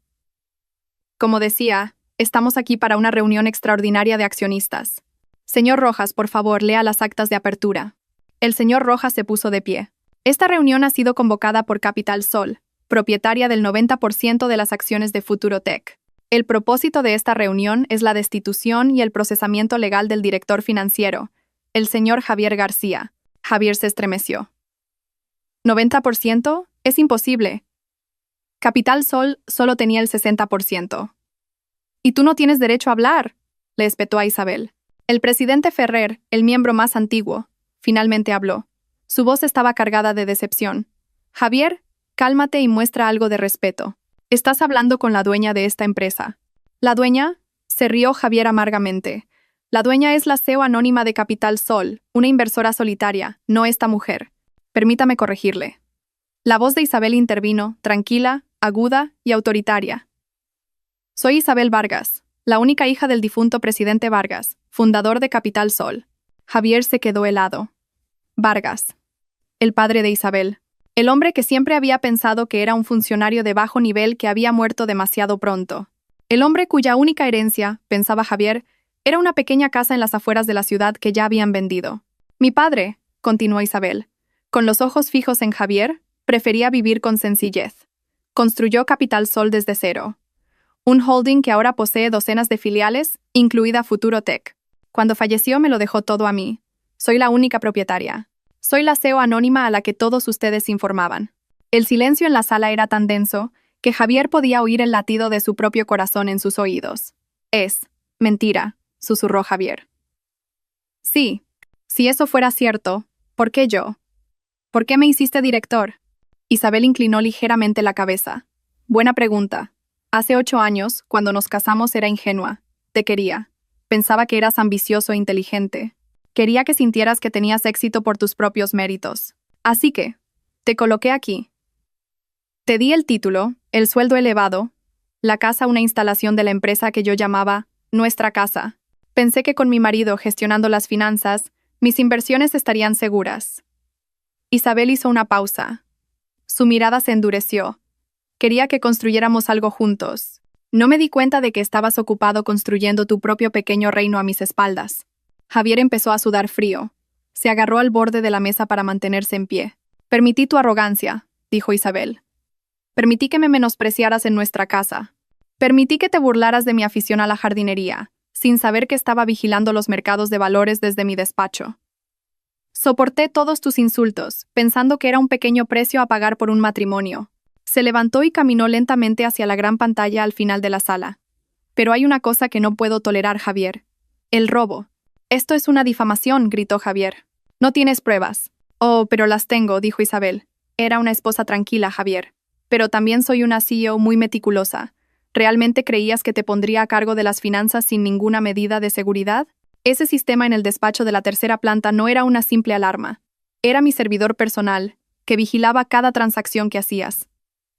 Como decía, estamos aquí para una reunión extraordinaria de accionistas. Señor Rojas, por favor, lea las actas de apertura». El señor Rojas se puso de pie. «Esta reunión ha sido convocada por Capital Sol, propietaria del 90% de las acciones de Futurotech. El propósito de esta reunión es la destitución y el procesamiento legal del director financiero, el señor Javier García». Javier se estremeció. «¿90%? Es imposible». Capital Sol solo tenía el 60%. Y tú no tienes derecho a hablar, le espetó a Isabel. El presidente Ferrer, el miembro más antiguo, finalmente habló. Su voz estaba cargada de decepción. Javier, cálmate y muestra algo de respeto. Estás hablando con la dueña de esta empresa. ¿La dueña? Se rió Javier amargamente. La dueña es la CEO anónima de Capital Sol, una inversora solitaria, no esta mujer. Permítame corregirle. La voz de Isabel intervino, tranquila, aguda y autoritaria. Soy Isabel Vargas, la única hija del difunto presidente Vargas, fundador de Capital Sol. Javier se quedó helado. Vargas. El padre de Isabel. El hombre que siempre había pensado que era un funcionario de bajo nivel que había muerto demasiado pronto. El hombre cuya única herencia, pensaba Javier, era una pequeña casa en las afueras de la ciudad que ya habían vendido. Mi padre, continuó Isabel, con los ojos fijos en Javier, prefería vivir con sencillez. Construyó Capital Sol desde cero. Un holding que ahora posee docenas de filiales, incluida Futurotech. Cuando falleció me lo dejó todo a mí. Soy la única propietaria. Soy la CEO anónima a la que todos ustedes informaban. El silencio en la sala era tan denso que Javier podía oír el latido de su propio corazón en sus oídos. Es mentira, susurró Javier. Sí, si eso fuera cierto, ¿por qué yo? ¿Por qué me hiciste director? Isabel inclinó ligeramente la cabeza. Buena pregunta. Hace 8 años, cuando nos casamos, era ingenua. Te quería. Pensaba que eras ambicioso e inteligente. Quería que sintieras que tenías éxito por tus propios méritos. Así que, te coloqué aquí. Te di el título, el sueldo elevado, la casa, una instalación de la empresa que yo llamaba nuestra casa. Pensé que con mi marido gestionando las finanzas, mis inversiones estarían seguras. Isabel hizo una pausa. Su mirada se endureció. Quería que construyéramos algo juntos. No me di cuenta de que estabas ocupado construyendo tu propio pequeño reino a mis espaldas. Javier empezó a sudar frío. Se agarró al borde de la mesa para mantenerse en pie. Permití tu arrogancia, dijo Isabel. Permití que me menospreciaras en nuestra casa. Permití que te burlaras de mi afición a la jardinería, sin saber que estaba vigilando los mercados de valores desde mi despacho. Soporté todos tus insultos, pensando que era un pequeño precio a pagar por un matrimonio. Se levantó y caminó lentamente hacia la gran pantalla al final de la sala. Pero hay una cosa que no puedo tolerar, Javier. El robo. Esto es una difamación, gritó Javier. No tienes pruebas. Oh, pero las tengo, dijo Isabel. Era una esposa tranquila, Javier. Pero también soy una CEO muy meticulosa. ¿Realmente creías que te pondría a cargo de las finanzas sin ninguna medida de seguridad? Ese sistema en el despacho de la tercera planta no era una simple alarma. Era mi servidor personal, que vigilaba cada transacción que hacías.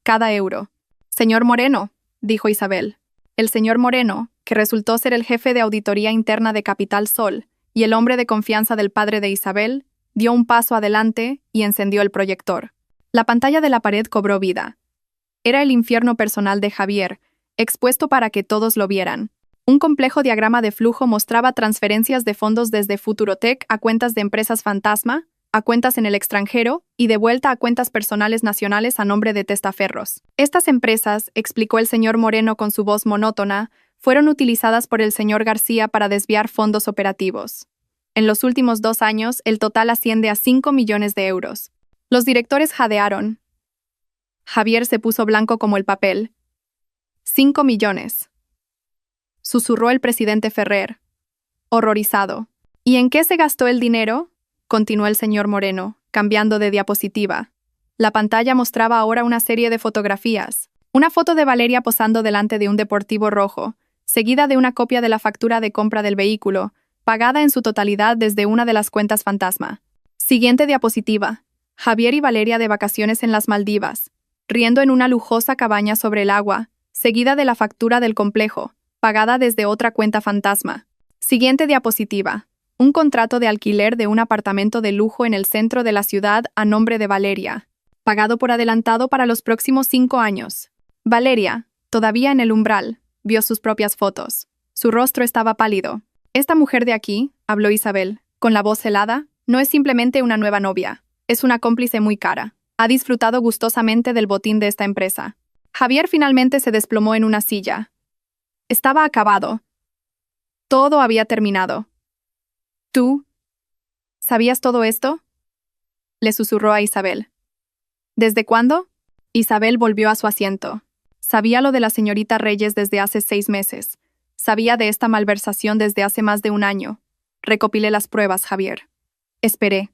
Cada euro. Señor Moreno, dijo Isabel. El señor Moreno, que resultó ser el jefe de auditoría interna de Capital Sol y el hombre de confianza del padre de Isabel, dio un paso adelante y encendió el proyector. La pantalla de la pared cobró vida. Era el infierno personal de Javier, expuesto para que todos lo vieran. Un complejo diagrama de flujo mostraba transferencias de fondos desde Futurotech a cuentas de empresas fantasma, a cuentas en el extranjero y de vuelta a cuentas personales nacionales a nombre de testaferros. Estas empresas, explicó el señor Moreno con su voz monótona, fueron utilizadas por el señor García para desviar fondos operativos. En los últimos 2 años, el total asciende a 5 millones de euros. Los directores jadearon. Javier se puso blanco como el papel. 5 millones. Susurró el presidente Ferrer, horrorizado. ¿Y en qué se gastó el dinero?, continuó el señor Moreno, cambiando de diapositiva. La pantalla mostraba ahora una serie de fotografías. Una foto de Valeria posando delante de un deportivo rojo, seguida de una copia de la factura de compra del vehículo, pagada en su totalidad desde una de las cuentas fantasma. Siguiente diapositiva. Javier y Valeria de vacaciones en las Maldivas, riendo en una lujosa cabaña sobre el agua, seguida de la factura del complejo, pagada desde otra cuenta fantasma. Siguiente diapositiva. Un contrato de alquiler de un apartamento de lujo en el centro de la ciudad a nombre de Valeria, pagado por adelantado para los próximos 5 años. Valeria, todavía en el umbral, vio sus propias fotos. Su rostro estaba pálido. Esta mujer de aquí, habló Isabel, con la voz helada, no es simplemente una nueva novia, es una cómplice muy cara. Ha disfrutado gustosamente del botín de esta empresa. Javier finalmente se desplomó en una silla. Estaba acabado. Todo había terminado. ¿Tú sabías todo esto?, le susurró a Isabel. ¿Desde cuándo? Isabel volvió a su asiento. Sabía lo de la señorita Reyes desde hace 6 meses. Sabía de esta malversación desde hace más de un año. Recopilé las pruebas, Javier. Esperé.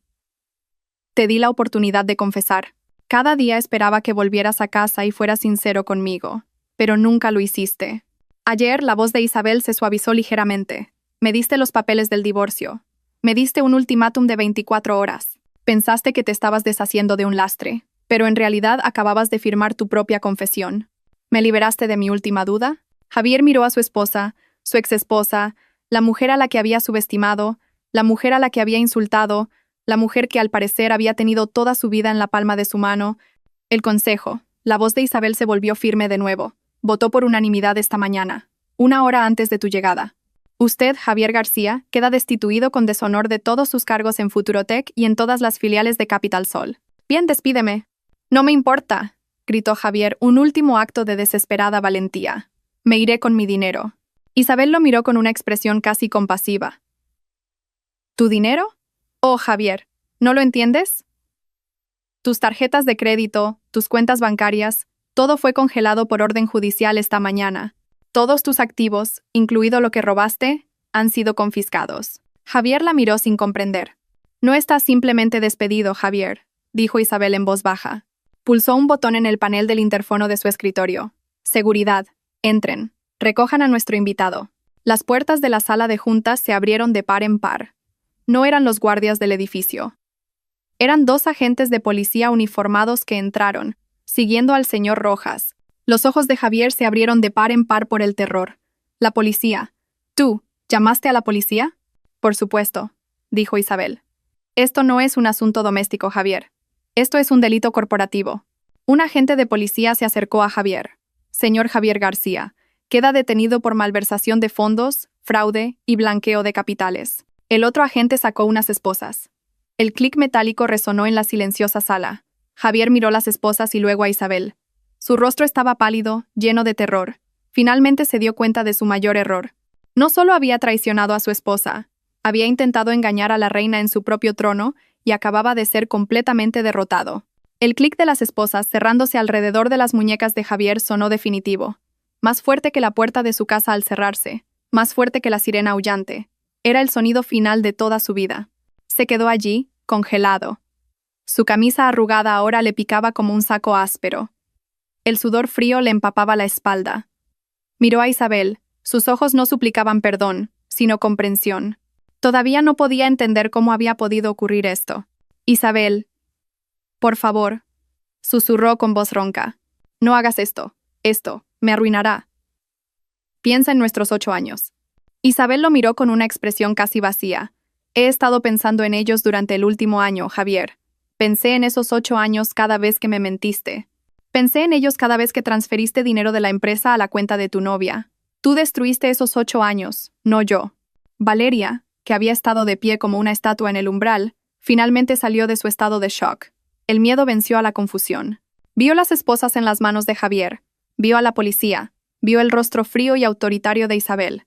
Te di la oportunidad de confesar. Cada día esperaba que volvieras a casa y fueras sincero conmigo, pero nunca lo hiciste. Ayer la voz de Isabel se suavizó ligeramente. Me diste los papeles del divorcio. Me diste un ultimátum de 24 horas. Pensaste que te estabas deshaciendo de un lastre, pero en realidad acababas de firmar tu propia confesión. ¿Me liberaste de mi última duda? Javier miró a su esposa, su exesposa, la mujer a la que había subestimado, la mujer a la que había insultado, la mujer que al parecer había tenido toda su vida en la palma de su mano. El consejo. La voz de Isabel se volvió firme de nuevo. Votó por unanimidad esta mañana, 1 hora antes de tu llegada. Usted, Javier García, queda destituido con deshonor de todos sus cargos en Futurotech y en todas las filiales de Capital Sol. Bien, despídeme. No me importa, gritó Javier, un último acto de desesperada valentía. Me iré con mi dinero. Isabel lo miró con una expresión casi compasiva. ¿Tu dinero? Oh, Javier, ¿no lo entiendes? Tus tarjetas de crédito, tus cuentas bancarias, todo fue congelado por orden judicial esta mañana. Todos tus activos, incluido lo que robaste, han sido confiscados. Javier la miró sin comprender. No estás simplemente despedido, Javier, dijo Isabel en voz baja. Pulsó un botón en el panel del interfono de su escritorio. Seguridad. Entren. Recojan a nuestro invitado. Las puertas de la sala de juntas se abrieron de par en par. No eran los guardias del edificio. Eran 2 agentes de policía uniformados que entraron, siguiendo al señor Rojas. Los ojos de Javier se abrieron de par en par por el terror. La policía. ¿Tú, llamaste a la policía? Por supuesto, dijo Isabel. Esto no es un asunto doméstico, Javier. Esto es un delito corporativo. Un agente de policía se acercó a Javier. Señor Javier García, queda detenido por malversación de fondos, fraude y blanqueo de capitales. El otro agente sacó unas esposas. El clic metálico resonó en la silenciosa sala. Javier miró las esposas y luego a Isabel. Su rostro estaba pálido, lleno de terror. Finalmente se dio cuenta de su mayor error. No solo había traicionado a su esposa, había intentado engañar a la reina en su propio trono y acababa de ser completamente derrotado. El clic de las esposas cerrándose alrededor de las muñecas de Javier sonó definitivo. Más fuerte que la puerta de su casa al cerrarse, más fuerte que la sirena aullante. Era el sonido final de toda su vida. Se quedó allí, congelado. Su camisa arrugada ahora le picaba como un saco áspero. El sudor frío le empapaba la espalda. Miró a Isabel. Sus ojos no suplicaban perdón, sino comprensión. Todavía no podía entender cómo había podido ocurrir esto. Isabel. Por favor, susurró con voz ronca. No hagas esto. Esto me arruinará. Piensa en nuestros 8 años. Isabel lo miró con una expresión casi vacía. He estado pensando en ellos durante el último año, Javier. Pensé en esos 8 años cada vez que me mentiste. Pensé en ellos cada vez que transferiste dinero de la empresa a la cuenta de tu novia. Tú destruiste esos 8 años, no yo. Valeria, que había estado de pie como una estatua en el umbral, finalmente salió de su estado de shock. El miedo venció a la confusión. Vio las esposas en las manos de Javier. Vio a la policía. Vio el rostro frío y autoritario de Isabel.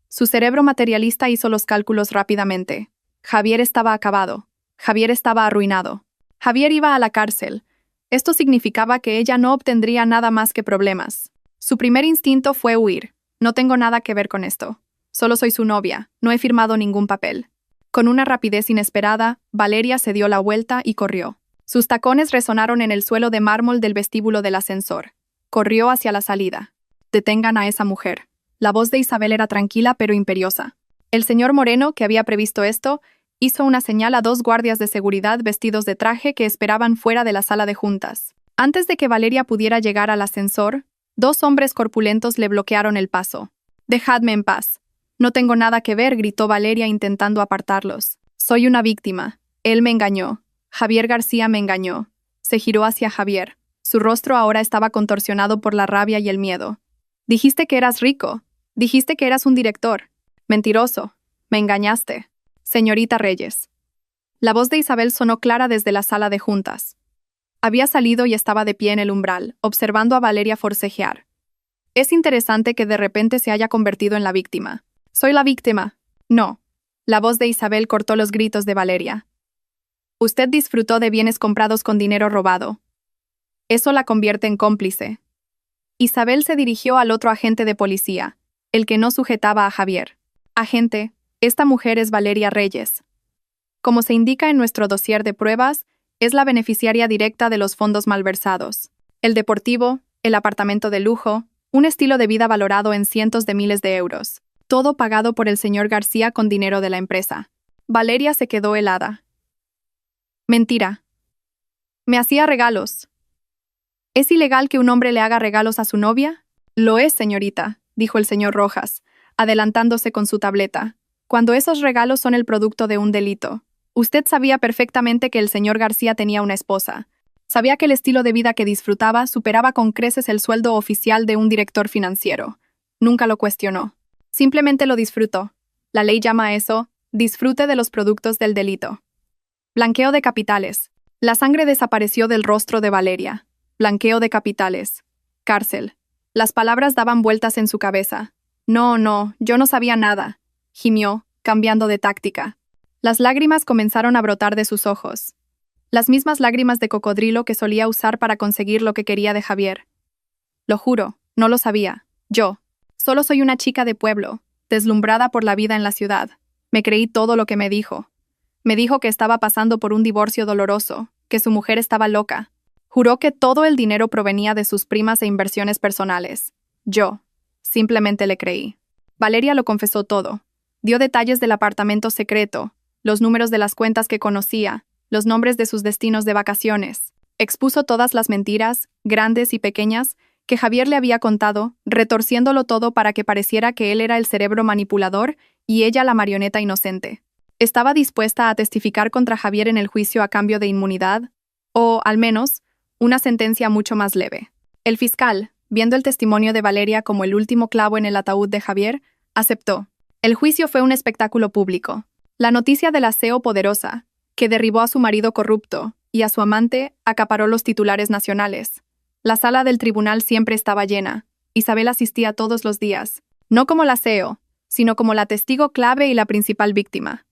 Su cerebro materialista hizo los cálculos rápidamente. Javier estaba acabado. Javier estaba arruinado. Javier iba a la cárcel. Esto significaba que ella no obtendría nada más que problemas. Su primer instinto fue huir. No tengo nada que ver con esto. Solo soy su novia. No he firmado ningún papel. Con una rapidez inesperada, Valeria se dio la vuelta y corrió. Sus tacones resonaron en el suelo de mármol del vestíbulo del ascensor. Corrió hacia la salida. Detengan a esa mujer. La voz de Isabel era tranquila pero imperiosa. El señor Moreno, que había previsto esto, hizo una señal a 2 guardias de seguridad vestidos de traje que esperaban fuera de la sala de juntas. Antes de que Valeria pudiera llegar al ascensor, 2 hombres corpulentos le bloquearon el paso. «Dejadme en paz». «No tengo nada que ver», gritó Valeria intentando apartarlos. «Soy una víctima. Él me engañó. Javier García me engañó». Se giró hacia Javier. Su rostro ahora estaba contorsionado por la rabia y el miedo. «Dijiste que eras rico. Dijiste que eras un director. Mentiroso. Me engañaste. Señorita Reyes». La voz de Isabel sonó clara desde la sala de juntas. Había salido y estaba de pie en el umbral, observando a Valeria forcejear. Es interesante que de repente se haya convertido en la víctima. «Soy la víctima». «No». La voz de Isabel cortó los gritos de Valeria. «Usted disfrutó de bienes comprados con dinero robado. Eso la convierte en cómplice». Isabel se dirigió al otro agente de policía. el que no sujetaba a Javier. Agente, esta mujer es Valeria Reyes. Como se indica en nuestro dossier de pruebas, es la beneficiaria directa de los fondos malversados. El deportivo, el apartamento de lujo, un estilo de vida valorado en cientos de miles de euros. Todo pagado por el señor García con dinero de la empresa. Valeria se quedó helada. Mentira. Me hacía regalos. ¿Es ilegal que un hombre le haga regalos a su novia? Lo es, señorita, dijo el señor Rojas, adelantándose con su tableta. Cuando esos regalos son el producto de un delito. Usted sabía perfectamente que el señor García tenía una esposa. Sabía que el estilo de vida que disfrutaba superaba con creces el sueldo oficial de un director financiero. Nunca lo cuestionó. Simplemente lo disfrutó. La ley llama a eso disfrute de los productos del delito. Blanqueo de capitales. La sangre desapareció del rostro de Valeria. Blanqueo de capitales. Cárcel. Las palabras daban vueltas en su cabeza. No, yo no sabía nada, gimió, cambiando de táctica. Las lágrimas comenzaron a brotar de sus ojos. Las mismas lágrimas de cocodrilo que solía usar para conseguir lo que quería de Javier. Lo juro, no lo sabía. Yo. Solo soy una chica de pueblo, deslumbrada por la vida en la ciudad. Me creí todo lo que me dijo. Me dijo que estaba pasando por un divorcio doloroso, que su mujer estaba loca. Juró que todo el dinero provenía de sus primas e inversiones personales. Yo. Simplemente le creí. Valeria lo confesó todo. Dio detalles del apartamento secreto, los números de las cuentas que conocía, los nombres de sus destinos de vacaciones. Expuso todas las mentiras, grandes y pequeñas, que Javier le había contado, retorciéndolo todo para que pareciera que él era el cerebro manipulador y ella la marioneta inocente. Estaba dispuesta a testificar contra Javier en el juicio a cambio de inmunidad, o, al menos, una sentencia mucho más leve. El fiscal, viendo el testimonio de Valeria como el último clavo en el ataúd de Javier, aceptó. El juicio fue un espectáculo público. La noticia del aseo poderosa, que derribó a su marido corrupto y a su amante, acaparó los titulares nacionales. La sala del tribunal siempre estaba llena. Isabel asistía todos los días, no como la aseo, sino como la testigo clave y la principal víctima.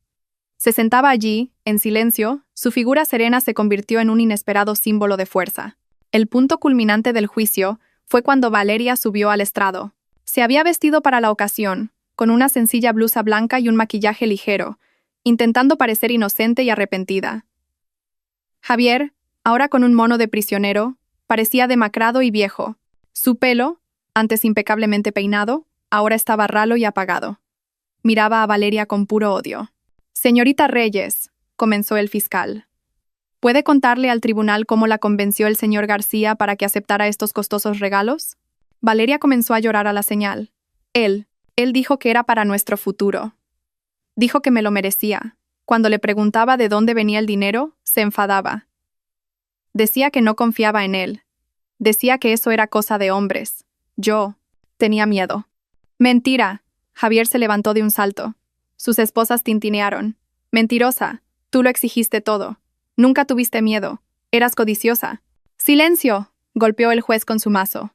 Se sentaba allí, en silencio, su figura serena se convirtió en un inesperado símbolo de fuerza. El punto culminante del juicio fue cuando Valeria subió al estrado. Se había vestido para la ocasión, con una sencilla blusa blanca y un maquillaje ligero, intentando parecer inocente y arrepentida. Javier, ahora con un mono de prisionero, parecía demacrado y viejo. Su pelo, antes impecablemente peinado, ahora estaba ralo y apagado. Miraba a Valeria con puro odio. «Señorita Reyes», comenzó el fiscal. ¿Puede contarle al tribunal cómo la convenció el señor García para que aceptara estos costosos regalos? Valeria comenzó a llorar a la señal. Él dijo que era para nuestro futuro. Dijo que me lo merecía. Cuando le preguntaba de dónde venía el dinero, se enfadaba. Decía que no confiaba en él. Decía que eso era cosa de hombres. Yo tenía miedo. Mentira. Javier se levantó de un salto. Sus esposas tintinearon. Mentirosa. Tú lo exigiste todo. Nunca tuviste miedo. Eras codiciosa. ¡Silencio!, golpeó el juez con su mazo.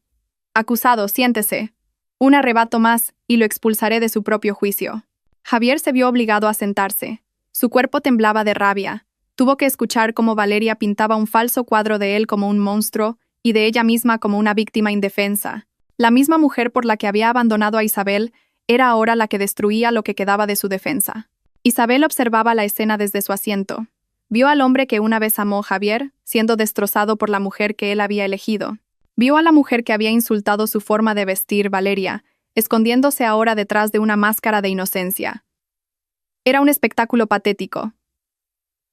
Acusado, siéntese. Un arrebato más, y lo expulsaré de su propio juicio. Javier se vio obligado a sentarse. Su cuerpo temblaba de rabia. Tuvo que escuchar cómo Valeria pintaba un falso cuadro de él como un monstruo y de ella misma como una víctima indefensa. La misma mujer por la que había abandonado a Isabel era ahora la que destruía lo que quedaba de su defensa. Isabel observaba la escena desde su asiento. Vio al hombre que una vez amó Javier, siendo destrozado por la mujer que él había elegido. Vio a la mujer que había insultado su forma de vestir, Valeria, escondiéndose ahora detrás de una máscara de inocencia. Era un espectáculo patético.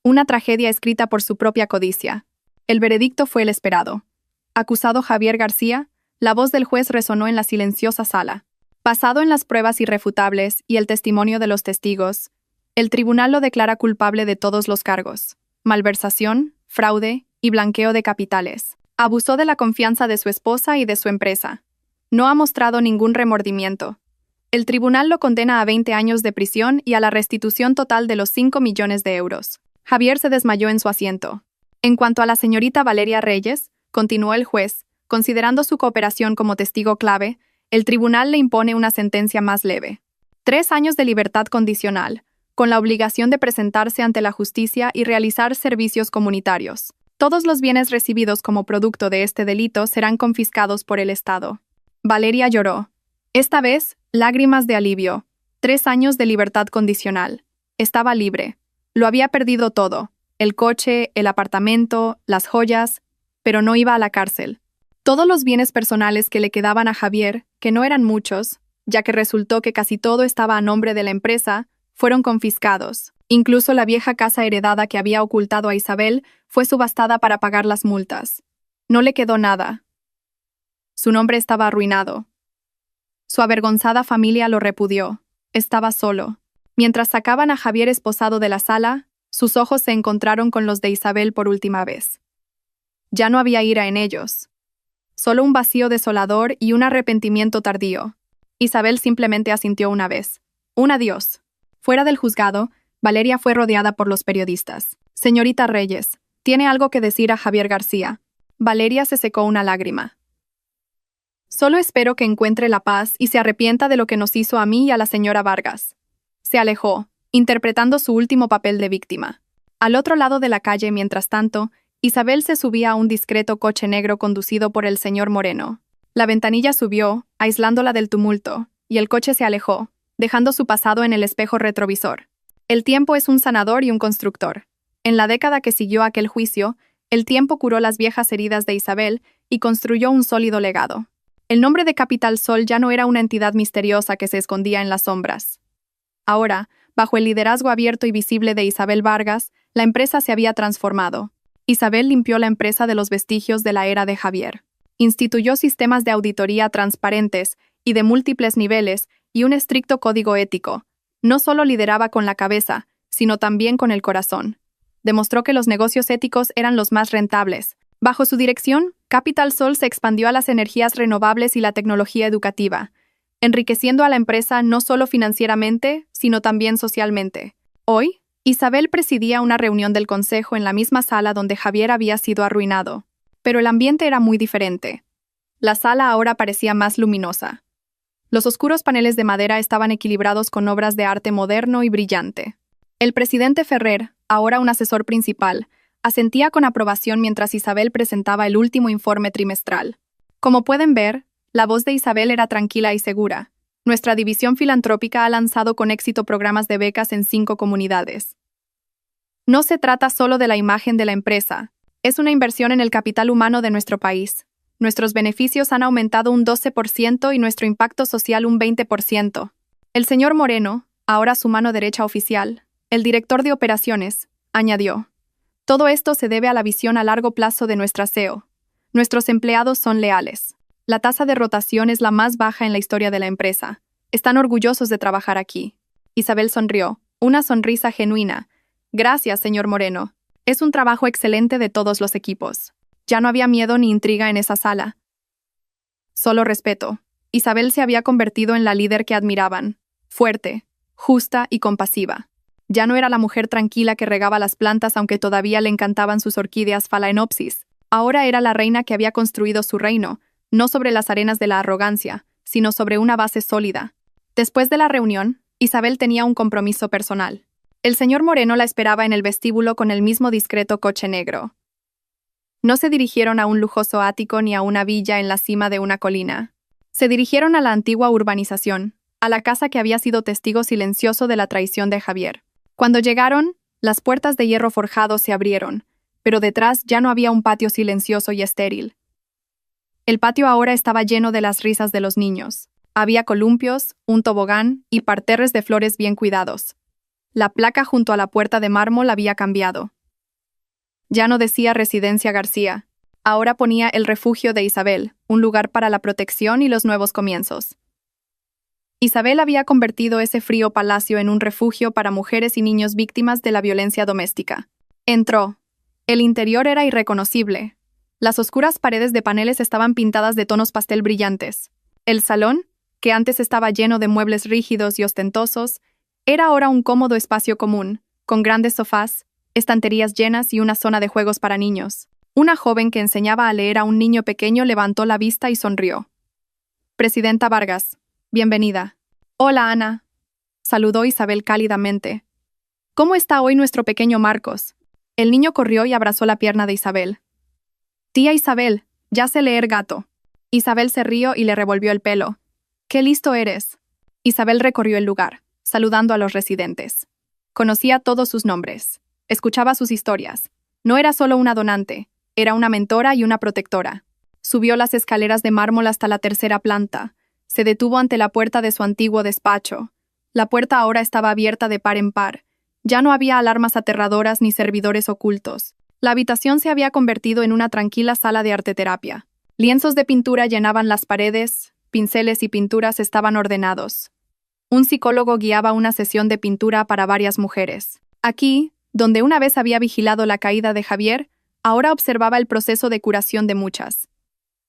Una tragedia escrita por su propia codicia. El veredicto fue el esperado. Acusado Javier García, la voz del juez resonó en la silenciosa sala. Basado en las pruebas irrefutables y el testimonio de los testigos, el tribunal lo declara culpable de todos los cargos: malversación, fraude y blanqueo de capitales. Abusó de la confianza de su esposa y de su empresa. No ha mostrado ningún remordimiento. El tribunal lo condena a 20 años de prisión y a la restitución total de los 5 millones de euros. Javier se desmayó en su asiento. En cuanto a la señorita Valeria Reyes, continuó el juez, considerando su cooperación como testigo clave, el tribunal le impone una sentencia más leve. 3 años de libertad condicional, con la obligación de presentarse ante la justicia y realizar servicios comunitarios. Todos los bienes recibidos como producto de este delito serán confiscados por el Estado. Valeria lloró. Esta vez, Lágrimas de alivio. 3 años de libertad condicional. Estaba libre. Lo había perdido todo. El coche, el apartamento, las joyas, pero no iba a la cárcel. Todos los bienes personales que le quedaban a Javier, que no eran muchos, ya que resultó que casi todo estaba a nombre de la empresa, fueron confiscados. Incluso la vieja casa heredada que había ocultado a Isabel fue subastada para pagar las multas. No le quedó nada. Su nombre estaba arruinado. Su avergonzada familia lo repudió. Estaba solo. Mientras sacaban a Javier esposado de la sala, sus ojos se encontraron con los de Isabel por última vez. Ya no había ira en ellos. Solo un vacío desolador y un arrepentimiento tardío. Isabel simplemente asintió una vez. Un adiós. Fuera del juzgado, Valeria fue rodeada por los periodistas. Señorita Reyes, ¿tiene algo que decir a Javier García? Valeria se secó una lágrima. Solo espero que encuentre la paz y se arrepienta de lo que nos hizo a mí y a la señora Vargas. Se alejó, interpretando su último papel de víctima. Al otro lado de la calle, mientras tanto, Isabel se subía a un discreto coche negro conducido por el señor Moreno. La ventanilla subió, aislándola del tumulto, y el coche se alejó, dejando su pasado en el espejo retrovisor. El tiempo es un sanador y un constructor. En la década que siguió aquel juicio, el tiempo curó las viejas heridas de Isabel y construyó un sólido legado. El nombre de Capital Sol ya no era una entidad misteriosa que se escondía en las sombras. Ahora, bajo el liderazgo abierto y visible de Isabel Vargas, la empresa se había transformado. Isabel limpió la empresa de los vestigios de la era de Javier. Instituyó sistemas de auditoría transparentes y de múltiples niveles y un estricto código ético. No solo lideraba con la cabeza, sino también con el corazón. Demostró que los negocios éticos eran los más rentables. Bajo su dirección, Capital Sol se expandió a las energías renovables y la tecnología educativa, enriqueciendo a la empresa no solo financieramente, sino también socialmente. Hoy, Isabel presidía una reunión del consejo en la misma sala donde Javier había sido arruinado. Pero el ambiente era muy diferente. La sala ahora parecía más luminosa. Los oscuros paneles de madera estaban equilibrados con obras de arte moderno y brillante. El presidente Ferrer, ahora un asesor principal, asentía con aprobación mientras Isabel presentaba el último informe trimestral. Como pueden ver, la voz de Isabel era tranquila y segura. Nuestra división filantrópica ha lanzado con éxito programas de becas en 5 comunidades. No se trata solo de la imagen de la empresa, es una inversión en el capital humano de nuestro país. Nuestros beneficios han aumentado un 12% y nuestro impacto social un 20%. El señor Moreno, ahora su mano derecha oficial, el director de operaciones, añadió. Todo esto se debe a la visión a largo plazo de nuestra CEO. Nuestros empleados son leales. La tasa de rotación es la más baja en la historia de la empresa. Están orgullosos de trabajar aquí. Isabel sonrió, una sonrisa genuina. Gracias, señor Moreno. Es un trabajo excelente de todos los equipos. Ya no había miedo ni intriga en esa sala. Solo respeto. Isabel se había convertido en la líder que admiraban. Fuerte, justa y compasiva. Ya no era la mujer tranquila que regaba las plantas aunque todavía le encantaban sus orquídeas Phalaenopsis. Ahora era la reina que había construido su reino, no sobre las arenas de la arrogancia, sino sobre una base sólida. Después de la reunión, Isabel tenía un compromiso personal. El señor Moreno la esperaba en el vestíbulo con el mismo discreto coche negro. No se dirigieron a un lujoso ático ni a una villa en la cima de una colina. Se dirigieron a la antigua urbanización, a la casa que había sido testigo silencioso de la traición de Javier. Cuando llegaron, las puertas de hierro forjado se abrieron, pero detrás ya no había un patio silencioso y estéril. El patio ahora estaba lleno de las risas de los niños. Había columpios, un tobogán y parterres de flores bien cuidados. La placa junto a la puerta de mármol había cambiado. Ya no decía Residencia García. Ahora ponía el refugio de Isabel, un lugar para la protección y los nuevos comienzos. Isabel había convertido ese frío palacio en un refugio para mujeres y niños víctimas de la violencia doméstica. Entró. El interior era irreconocible. Las oscuras paredes de paneles estaban pintadas de tonos pastel brillantes. El salón, que antes estaba lleno de muebles rígidos y ostentosos, era ahora un cómodo espacio común, con grandes sofás, estanterías llenas y una zona de juegos para niños. Una joven que enseñaba a leer a un niño pequeño levantó la vista y sonrió. Presidenta Vargas, bienvenida. Hola, Ana. Saludó Isabel cálidamente. ¿Cómo está hoy nuestro pequeño Marcos? El niño corrió y abrazó la pierna de Isabel. Tía Isabel, ya sé leer gato. Isabel se rió y le revolvió el pelo. ¡Qué listo eres! Isabel recorrió el lugar, saludando a los residentes. Conocía todos sus nombres. Escuchaba sus historias. No era solo una donante, era una mentora y una protectora. Subió las escaleras de mármol hasta la tercera planta. Se detuvo ante la puerta de su antiguo despacho. La puerta ahora estaba abierta de par en par. Ya no había alarmas aterradoras ni servidores ocultos. La habitación se había convertido en una tranquila sala de arteterapia. Lienzos de pintura llenaban las paredes, pinceles y pinturas estaban ordenados. Un psicólogo guiaba una sesión de pintura para varias mujeres. Aquí, donde una vez había vigilado la caída de Javier, ahora observaba el proceso de curación de muchas.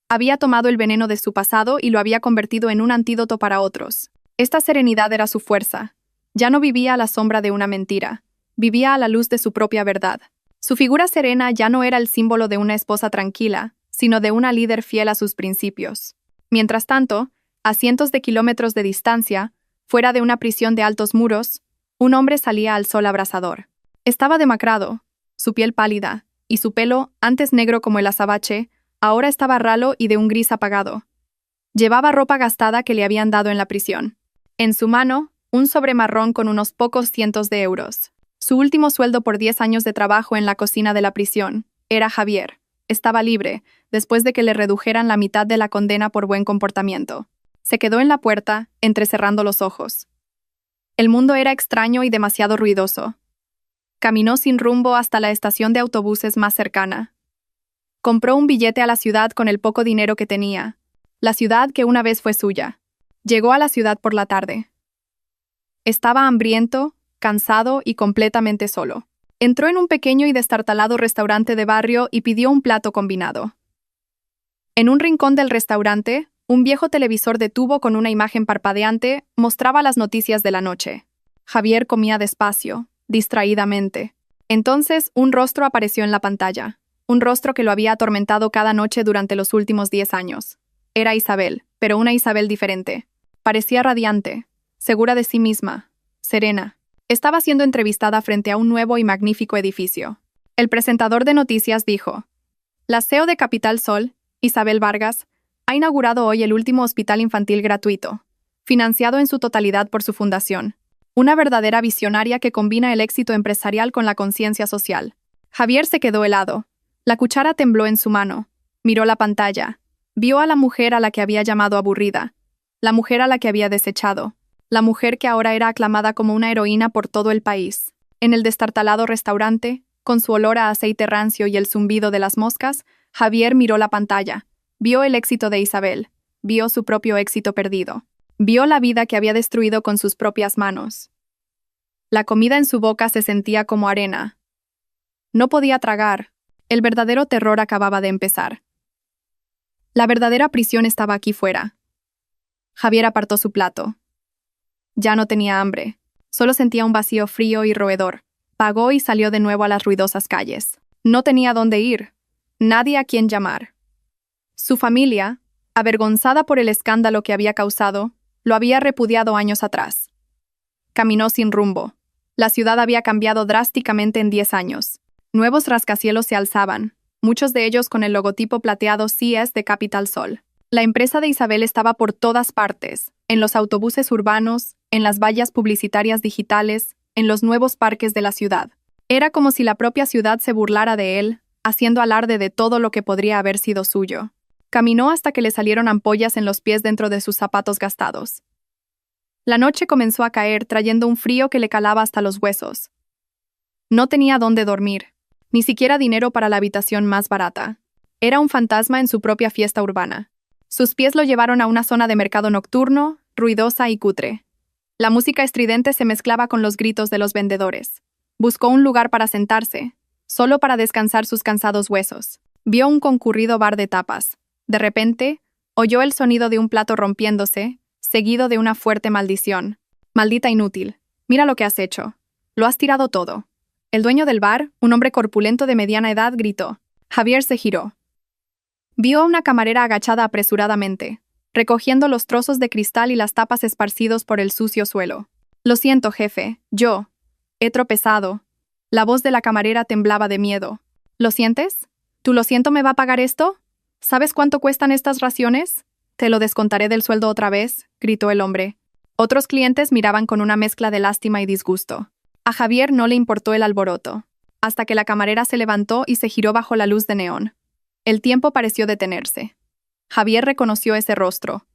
Había tomado el veneno de su pasado y lo había convertido en un antídoto para otros. Esta serenidad era su fuerza. Ya no vivía a la sombra de una mentira. Vivía a la luz de su propia verdad. Su figura serena ya no era el símbolo de una esposa tranquila, sino de una líder fiel a sus principios. Mientras tanto, a cientos de kilómetros de distancia, fuera de una prisión de altos muros, un hombre salía al sol abrasador. Estaba demacrado, su piel pálida, y su pelo, antes negro como el azabache, ahora estaba ralo y de un gris apagado. Llevaba ropa gastada que le habían dado en la prisión. En su mano, un sobre marrón con unos pocos cientos de euros. Su último sueldo por 10 años de trabajo en la cocina de la prisión. Era Javier. Estaba libre, después de que le redujeran la mitad de la condena por buen comportamiento. Se quedó en la puerta, entrecerrando los ojos. El mundo era extraño y demasiado ruidoso. Caminó sin rumbo hasta la estación de autobuses más cercana. Compró un billete a la ciudad con el poco dinero que tenía. La ciudad que una vez fue suya. Llegó a la ciudad por la tarde. Estaba hambriento, cansado y completamente solo. Entró en un pequeño y destartalado restaurante de barrio y pidió un plato combinado. En un rincón del restaurante, un viejo televisor de tubo con una imagen parpadeante mostraba las noticias de la noche. Javier comía despacio, distraídamente. Entonces, un rostro apareció en la pantalla. Un rostro que lo había atormentado cada noche durante los últimos 10 años. Era Isabel, pero una Isabel diferente. Parecía radiante, segura de sí misma, serena. Estaba siendo entrevistada frente a un nuevo y magnífico edificio. El presentador de noticias dijo: la CEO de Capital Sol, Isabel Vargas, ha inaugurado hoy el último hospital infantil gratuito, financiado en su totalidad por su fundación. Una verdadera visionaria que combina el éxito empresarial con la conciencia social. Javier se quedó helado. La cuchara tembló en su mano. Miró la pantalla. Vio a la mujer a la que había llamado aburrida. La mujer a la que había desechado. La mujer que ahora era aclamada como una heroína por todo el país. En el destartalado restaurante, con su olor a aceite rancio y el zumbido de las moscas, Javier miró la pantalla. Vio el éxito de Isabel. Vio su propio éxito perdido. Vio la vida que había destruido con sus propias manos. La comida en su boca se sentía como arena. No podía tragar. El verdadero terror acababa de empezar. La verdadera prisión estaba aquí fuera. Javier apartó su plato. Ya no tenía hambre. Solo sentía un vacío frío y roedor. Pagó y salió de nuevo a las ruidosas calles. No tenía dónde ir. Nadie a quien llamar. Su familia, avergonzada por el escándalo que había causado, lo había repudiado años atrás. Caminó sin rumbo. La ciudad había cambiado drásticamente en 10 años. Nuevos rascacielos se alzaban, muchos de ellos con el logotipo plateado CS de Capital Sol. La empresa de Isabel estaba por todas partes, en los autobuses urbanos, en las vallas publicitarias digitales, en los nuevos parques de la ciudad. Era como si la propia ciudad se burlara de él, haciendo alarde de todo lo que podría haber sido suyo. Caminó hasta que le salieron ampollas en los pies dentro de sus zapatos gastados. La noche comenzó a caer, trayendo un frío que le calaba hasta los huesos. No tenía dónde dormir, ni siquiera dinero para la habitación más barata. Era un fantasma en su propia fiesta urbana. Sus pies lo llevaron a una zona de mercado nocturno, ruidosa y cutre. La música estridente se mezclaba con los gritos de los vendedores. Buscó un lugar para sentarse, solo para descansar sus cansados huesos. Vio un concurrido bar de tapas. De repente, oyó el sonido de un plato rompiéndose, seguido de una fuerte maldición. Maldita inútil, mira lo que has hecho. Lo has tirado todo. El dueño del bar, un hombre corpulento de mediana edad, gritó. Javier se giró. Vio a una camarera agachada apresuradamente, recogiendo los trozos de cristal y las tapas esparcidos por el sucio suelo. Lo siento, jefe, yo he tropezado. La voz de la camarera temblaba de miedo. ¿Lo sientes? ¿Tú lo siento me va a pagar esto? ¿Sabes cuánto cuestan estas raciones? Te lo descontaré del sueldo otra vez, gritó el hombre. Otros clientes miraban con una mezcla de lástima y disgusto. A Javier no le importó el alboroto, hasta que la camarera se levantó y se giró bajo la luz de neón. El tiempo pareció detenerse. Javier reconoció ese rostro.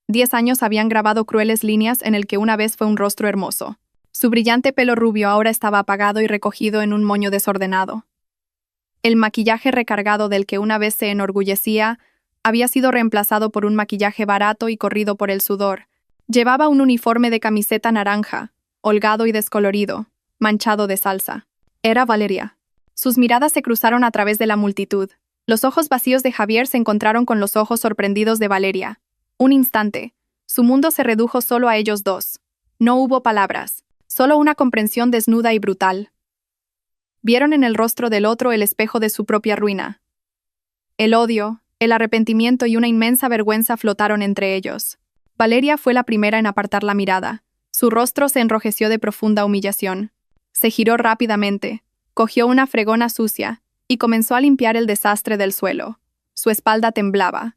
10 años habían grabado crueles líneas en el que una vez fue un rostro hermoso. Su brillante pelo rubio ahora estaba apagado y recogido en un moño desordenado. El maquillaje recargado del que una vez se enorgullecía había sido reemplazado por un maquillaje barato y corrido por el sudor. Llevaba un uniforme de camiseta naranja, holgado y descolorido, manchado de salsa. Era Valeria. Sus miradas se cruzaron a través de la multitud. Los ojos vacíos de Javier se encontraron con los ojos sorprendidos de Valeria. Un instante. Su mundo se redujo solo a ellos dos. No hubo palabras, solo una comprensión desnuda y brutal. Vieron en el rostro del otro el espejo de su propia ruina. El odio, el arrepentimiento y una inmensa vergüenza flotaron entre ellos. Valeria fue la primera en apartar la mirada. Su rostro se enrojeció de profunda humillación. Se giró rápidamente, cogió una fregona sucia y comenzó a limpiar el desastre del suelo. Su espalda temblaba.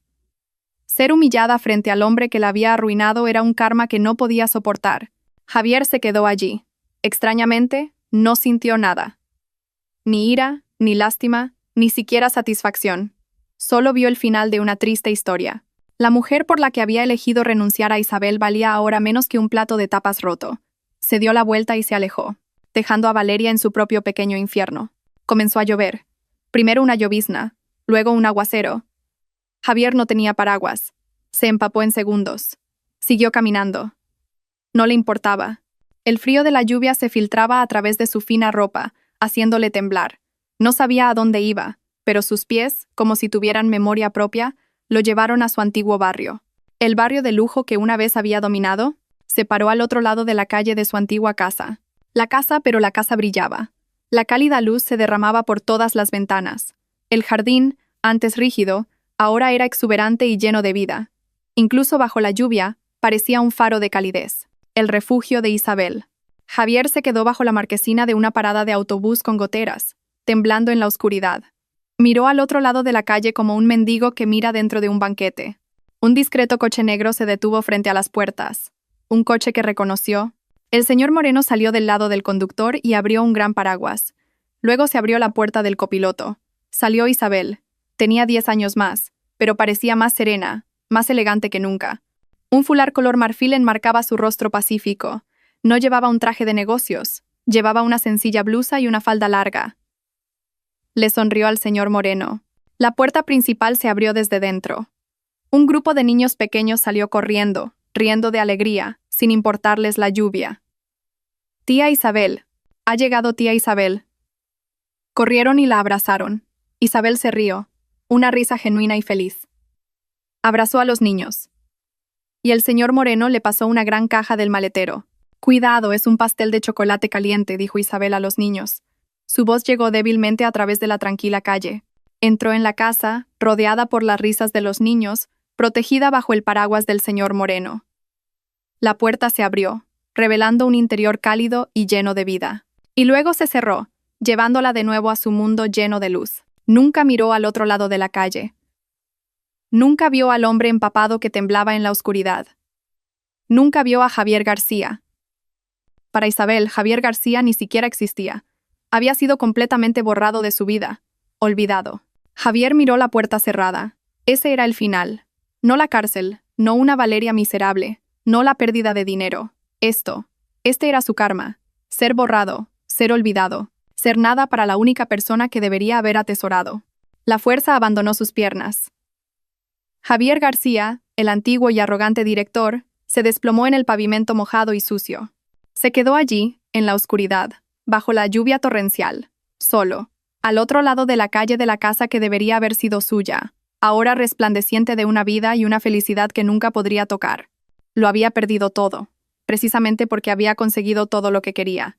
Ser humillada frente al hombre que la había arruinado era un karma que no podía soportar. Javier se quedó allí. Extrañamente, no sintió nada. Ni ira, ni lástima, ni siquiera satisfacción. Solo vio el final de una triste historia. La mujer por la que había elegido renunciar a Isabel valía ahora menos que un plato de tapas roto. Se dio la vuelta y se alejó, dejando a Valeria en su propio pequeño infierno. Comenzó a llover. Primero una llovizna, luego un aguacero. Javier no tenía paraguas. Se empapó en segundos. Siguió caminando. No le importaba. El frío de la lluvia se filtraba a través de su fina ropa, haciéndole temblar. No sabía a dónde iba, pero sus pies, como si tuvieran memoria propia, lo llevaron a su antiguo barrio. El barrio de lujo que una vez había dominado, se paró al otro lado de la calle de su antigua casa. La casa brillaba. La cálida luz se derramaba por todas las ventanas. El jardín, antes rígido, ahora era exuberante y lleno de vida. Incluso bajo la lluvia, parecía un faro de calidez. El refugio de Isabel. Javier se quedó bajo la marquesina de una parada de autobús con goteras, temblando en la oscuridad. Miró al otro lado de la calle como un mendigo que mira dentro de un banquete. Un discreto coche negro se detuvo frente a las puertas. Un coche que reconoció. El señor Moreno salió del lado del conductor y abrió un gran paraguas. Luego se abrió la puerta del copiloto. Salió Isabel. Tenía 10 años más, pero parecía más serena, más elegante que nunca. Un fular color marfil enmarcaba su rostro pacífico. No llevaba un traje de negocios, llevaba una sencilla blusa y una falda larga. Le sonrió al señor Moreno. La puerta principal se abrió desde dentro. Un grupo de niños pequeños salió corriendo, riendo de alegría, sin importarles la lluvia. «Tía Isabel. Ha llegado tía Isabel». Corrieron y la abrazaron. Isabel se rió, una risa genuina y feliz. Abrazó a los niños. Y el señor Moreno le pasó una gran caja del maletero. «Cuidado, es un pastel de chocolate caliente», dijo Isabel a los niños. Su voz llegó débilmente a través de la tranquila calle. Entró en la casa, rodeada por las risas de los niños, protegida bajo el paraguas del señor Moreno. La puerta se abrió, revelando un interior cálido y lleno de vida. Y luego se cerró, llevándola de nuevo a su mundo lleno de luz. Nunca miró al otro lado de la calle. Nunca vio al hombre empapado que temblaba en la oscuridad. Nunca vio a Javier García. Para Isabel, Javier García ni siquiera existía. Había sido completamente borrado de su vida, olvidado. Javier miró la puerta cerrada. Ese era el final. No la cárcel, no una Valeria miserable, no la pérdida de dinero. Este era su karma. Ser borrado, ser olvidado, ser nada para la única persona que debería haber atesorado. La fuerza abandonó sus piernas. Javier García, el antiguo y arrogante director, se desplomó en el pavimento mojado y sucio. Se quedó allí, en la oscuridad, bajo la lluvia torrencial, solo, al otro lado de la calle de la casa que debería haber sido suya, ahora resplandeciente de una vida y una felicidad que nunca podría tocar. Lo había perdido todo, precisamente porque había conseguido todo lo que quería.